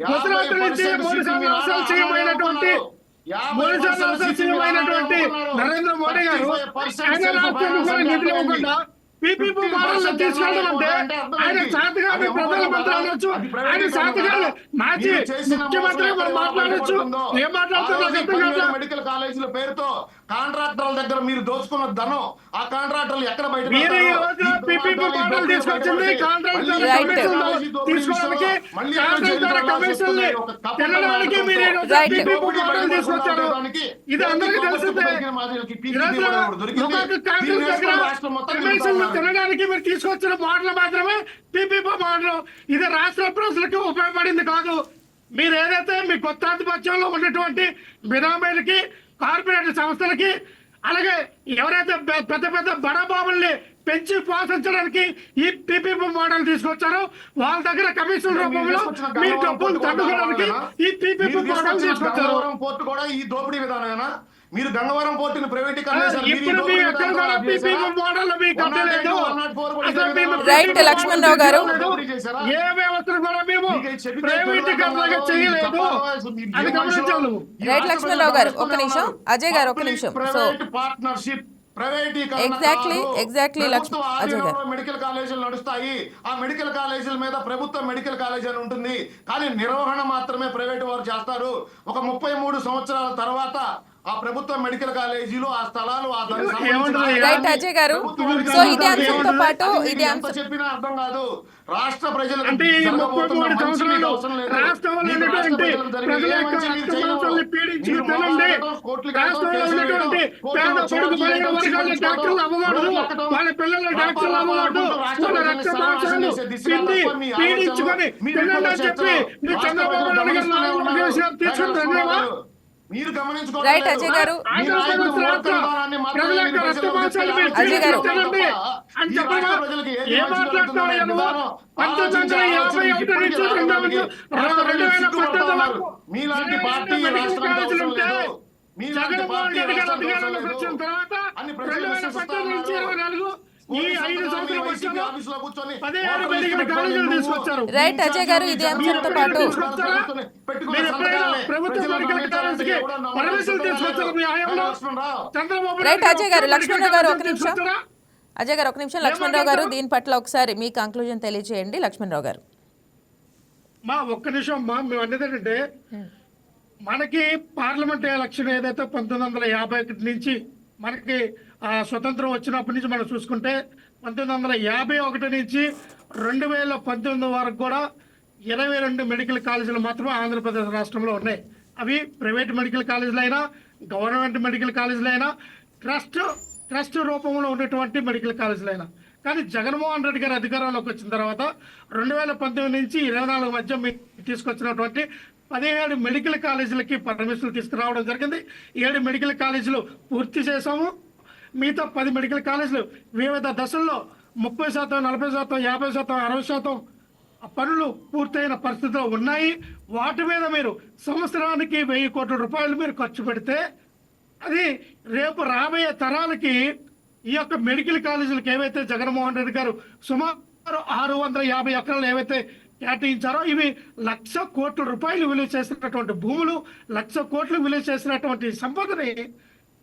Speaker 4: గుజరాత్ నుంచి 3 సంవత్సరాలు చేయమైనటువంటి నరేంద్ర మోడీ గారు ఆయన రాష్ట్రానికి కూడా నిధులు ఇవ్వకుండా పీపీపీ మోడల్ తీసుకెళ్ళడం అంటే ఆయన శాతగాని ప్రధానమంత్రి అనొచ్చు, ఆయన శాతగాని మాజీ ముఖ్యమంత్రి మనం మాట్లాడొచ్చు. ఏం మాట్లాడుతున్నారు?
Speaker 3: మెడికల్ కాలేజీల పేరుతో కాంట్రాక్టర్ల దగ్గర మీరు దోచుకున్న ధనం ఆ కాంట్రాక్టర్లు ఎక్కడ బయట
Speaker 4: మీరు ఈ రోజు పీపీపీ మోడల్ తీసుకొచ్చింది కాంట్రాక్టర్ తీసుకోవడానికి, కాంట్రాక్టర్ కమిషన్లు తినడానికి మీరు ఈ రోజు పీపీపీ మోడల్ తీసుకొచ్చారు. ఇది అందరికీ తెలిసిందే. ఈరోజు ఒక్కొక్క కాంట్రాక్టర్ దగ్గర కమిషన్లు తినడానికి మీరు తీసుకొచ్చిన మోడల్ మాత్రమే పీపీపీ మోడల్. ఇది రాష్ట్ర ప్రజలకు ఉపయోగపడింది కాదు. మీరు ఏదైతే మీ కొత్త ఆధిపత్యంలో ఉన్నటువంటి బినామీలకి, కార్పొరేట్ సంస్థలకి, అలాగే ఎవరైతే పెద్ద పెద్ద బడాబాబుల్ని పెంచి పోషించడానికి ఈ పీపీపీ మోడల్ తీసుకొచ్చారో వాళ్ళ దగ్గర కమిషన్ రూపంలో మీ డబ్బులు తట్టుకోవడానికి ఈ పీపీపీ మోడల్ తీసుకొచ్చారు.
Speaker 3: పోర్టు కూడా ఈ దోపిడీ విధానమేనా? మీరు గంగవరం పోర్టును ప్రైవేటీకరణ
Speaker 4: ఇప్పుడు మీ ఎక్కడ కూడా పీపీపీ మోడల్ మీకు అర్థలేదు.
Speaker 1: రైట్ లక్ష్మణరావు గారు,
Speaker 4: ఏ వ్యవస్థను కూడా మేము ప్రైవేటీకరణగా చేయలేదు. అది గమనించాలి.
Speaker 1: రైట్ లక్ష్మణరావు గారు ఒక్క నిమిషం, అజయ్ గారు ఒక్క నిమిషం. సో
Speaker 3: పార్ట్నర్షిప్
Speaker 1: ఎగ్జాక్ట్లీ అజయ్ గారు,
Speaker 3: మెడికల్ కాలేజీలు నడుస్తాయి. ఆ మెడికల్ కాలేజీల మీద ప్రభుత్వ మెడికల్ కాలేజ్ అని ఉంటుంది, కానీ నిర్వహణ మాత్రమే ప్రైవేట్ వారు చేస్తారు. ఒక 33 సంవత్సరాల తర్వాత ఆ ప్రభుత్వ మెడికల్ కాలేజీలు ఆ స్థలాలు
Speaker 1: రైట్ అజయ్ గారు. సో ఇదే అంశంతో పాటు ఇది
Speaker 3: ఎంత చెప్పినా అర్థం కాదు. రాష్ట్ర ప్రజలకు
Speaker 4: అంటే ఈ 33 సంవత్సరాలు రాష్ట్రంలో ఉన్నటువంటి ప్రజల యొక్క రక్తమాంసాలను పీడించి తినండి. రాష్ట్రంలో ఉన్నటువంటి పేద పొడుగు బలైన వర్గాల డాక్టర్లు అవ్వకూడదు, వాళ్ళ పిల్లల డాక్టర్లు అవ్వకూడదు, వాళ్ళ రక్తమాంసాలను పిండి పీడించుకొని తినండి అని చెప్పి మీ చంద్రబాబు నాయుడు గారు తీసుకుంటున్నావా?
Speaker 3: మీరు గమనించుకోవాలి.
Speaker 1: రైట్ అజయ్ గారు,
Speaker 4: అజయ్ గారు అని చెప్పగా ఏ మాట్లాడుతున్నావు నువ్వు? 1951 నుంచి 2018 వరకు
Speaker 3: మీలాంటి పార్టీ రాష్ట్రానికి
Speaker 4: జగన్మోహన్ రెడ్డి గారు అధికారంలోకి వచ్చిన తర్వాత 2018 నుంచి 24 ఈ 5 సంవత్సరాల వర్షంలో 16 మెడికల్ కాలేజీలు తీసుకొచ్చారు.
Speaker 1: రైట్ అజయ్ గారు, ఇదే అంశంతో పాటు
Speaker 4: మీరు ఎప్పుడైనా ప్రభుత్వ మెడికల్ కాలేజీకి పర్మిషన్ తీసుకొచ్చారు మీ హయాంలో? చంద్రబాబు
Speaker 1: రైట్ అజయ్ గారు, లక్ష్మణరావు గారు ఒక నిమిషం. అజయ్ గారు ఒక నిమిషం, లక్ష్మణరావు గారు దీని పట్ల ఒకసారి మీ కంక్లూజన్ తెలియజేయండి. లక్ష్మణరావు గారు
Speaker 4: ఒక్క నిమిషం మేము అనేది ఏంటంటే మనకి పార్లమెంట్ ఎలక్షన్ ఏదైతే 1951 నుంచి మనకి స్వతంత్రం వచ్చినప్పటి నుంచి మనం చూసుకుంటే 1951 నుంచి 2019 వరకు కూడా 22 మెడికల్ కాలేజీలు మాత్రమే ఆంధ్రప్రదేశ్ రాష్ట్రంలో ఉన్నాయి. అవి ప్రైవేట్ మెడికల్ కాలేజీలు అయినా, గవర్నమెంట్ మెడికల్ కాలేజీలు అయినా, ట్రస్ట్ రూపంలో ఉన్నటువంటి మెడికల్ కాలేజీలు అయినా. కానీ జగన్మోహన్ రెడ్డి గారు అధికారంలోకి వచ్చిన తర్వాత 2019 నుంచి 24 మధ్య తీసుకొచ్చినటువంటి 17 మెడికల్ కాలేజీలకి పర్మిషన్లు తీసుకురావడం జరిగింది. 7 మెడికల్ కాలేజీలు పూర్తి చేశాము. మిగతా 10 మెడికల్ కాలేజీలు వివిధ దశల్లో 30%, 40%, 50%, 60% పనులు పూర్తయిన పరిస్థితిలో ఉన్నాయి. వాటి మీద మీరు సంవత్సరానికి 1000 కోట్ల రూపాయలు మీరు ఖర్చు పెడితే అది రేపు రాబోయే తరాలకి ఈ యొక్క మెడికల్ కాలేజీలకు ఏవైతే జగన్మోహన్ రెడ్డి గారు సుమారు 650 ఎకరాలు ఏవైతే కేటాయించారో ఇవి 1,00,000 కోట్ల రూపాయలు విలువ చేసినటువంటి భూములు, 1,00,000 కోట్లు విలువ చేసినటువంటి సంపదని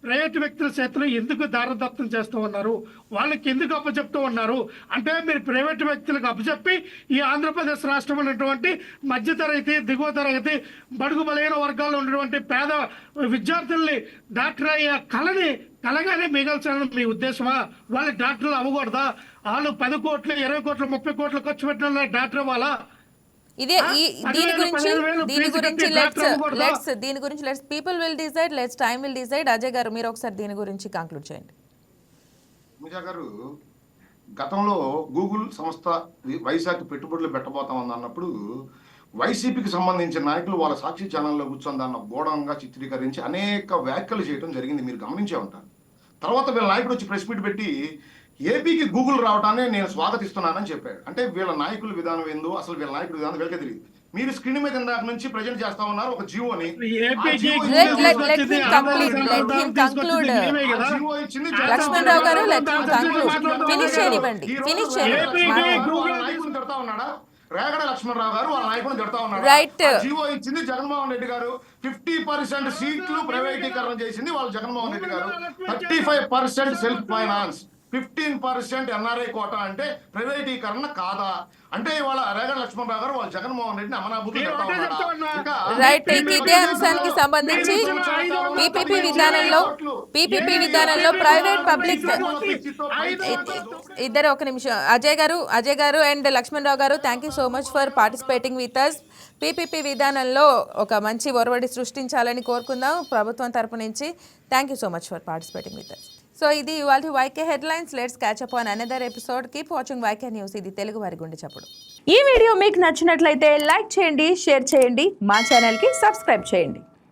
Speaker 4: ప్రైవేట్ వ్యక్తుల చేతులు ఎందుకు దారదత్తం చేస్తూ ఉన్నారు? వాళ్ళకి ఎందుకు అప్పచెప్తూ ఉన్నారు? అంటే మీరు ప్రైవేట్ వ్యక్తులకు అప్పచెప్పి ఈ ఆంధ్రప్రదేశ్ రాష్ట్రం ఉన్నటువంటి మధ్యతరగతి, దిగువ తరగతి, బడుగు బలైన వర్గాల్లో ఉన్నటువంటి పేద విద్యార్థుల్ని డాక్టర్ అయ్యే కలగానే మిగల్చాలని మీ ఉద్దేశమా? వాళ్ళు డాక్టర్లు అవ్వకూడదా? వాళ్ళు 10 కోట్లు, 20 కోట్లు, 30 కోట్లు ఖర్చు పెట్టిన డాక్టర్ అవ్వాలా?
Speaker 1: ఇదే దీని గురించి let's people will decide, let's time will decide. Ajay garu మీరు ఒకసారి దీని గురించి కంక్లూడ్ చేయండి.
Speaker 3: పూజా గారు, గతంలో గూగుల్ సంస్థ వైజాగ్ పెట్టుబడులు పెట్టబోతామని అన్నప్పుడు వైసీపీకి సంబంధించిన నాయకులు వాళ్ళ సాక్షి ఛానల్లో కూర్చొని దాన్ని గోడంగా చిత్రీకరించి అనేక వ్యాఖ్యలు చేయడం జరిగింది, మీరు గమనించే ఉంటారు. తర్వాత వీళ్ళ నాయకుడు వచ్చి ప్రెస్ మీట్ పెట్టి ఏపీకి గూగుల్ రావడాన్ని నేను స్వాగతిస్తున్నానని చెప్పాడు. అంటే వీళ్ళ నాయకుల విధానం ఏందో, అసలు వీళ్ళ నాయకుల విధానం వీళ్ళకే తెలియదు. మీరు స్క్రీన్ మీద ఇందాక నుంచి ప్రజెంట్ చేస్తా ఉన్నారు ఒక జియోని.
Speaker 1: లక్ష్మణరావు గారు ఫినిష్ చేయనివ్వండి.
Speaker 3: నాయకుని తిడతా ఉన్నాడా? రేగడ లక్ష్మణరావు గారు వాళ్ళ నాయకుని తిడతా ఉన్నాడు.
Speaker 1: రైట్.
Speaker 3: జియో ఇచ్చింది జగన్మోహన్ రెడ్డి గారు. 50% సీట్లు ప్రైవేటీకరణ చేసింది వాళ్ళు జగన్మోహన్ రెడ్డి గారు. 35% సెల్ఫ్ ఫైనాన్స్, 15% ఎన్ఆర్ఐ కోటా అంటే ప్రైవేటీకరణ కాదా? అంటే ఇవాళ రేగడ లక్ష్మణరావు గారు వాళ్ళు జగన్మోహన్ రెడ్డిని అమనాభూతి
Speaker 1: రైట్. ఇదే అంశానికి సంబంధించి పీపీపీ విధానంలో ప్రైవేట్ పబ్లిక్ ఇద్దరు ఒక నిమిషం. అజయ్ గారు and Lakshmana Rao garu, thank you so much for participating with us. PPP విధానంలో ఒక మంచి ఒరవడి సృష్టించాలని కోరుకుందాం ప్రభుత్వం తరపు నుంచి. Thank you so much for participating with us. So ఇది ఇవాళ YK headlines. Let's catch up on another episode. Keep watching YK news. ఇది తెలుగు వారి గుండె చప్పుడు.
Speaker 5: ఈ వీడియో మీకు నచ్చినట్లయితే లైక్ చేయండి, షేర్ చేయండి, మా ఛానల్కి సబ్స్క్రైబ్ చేయండి.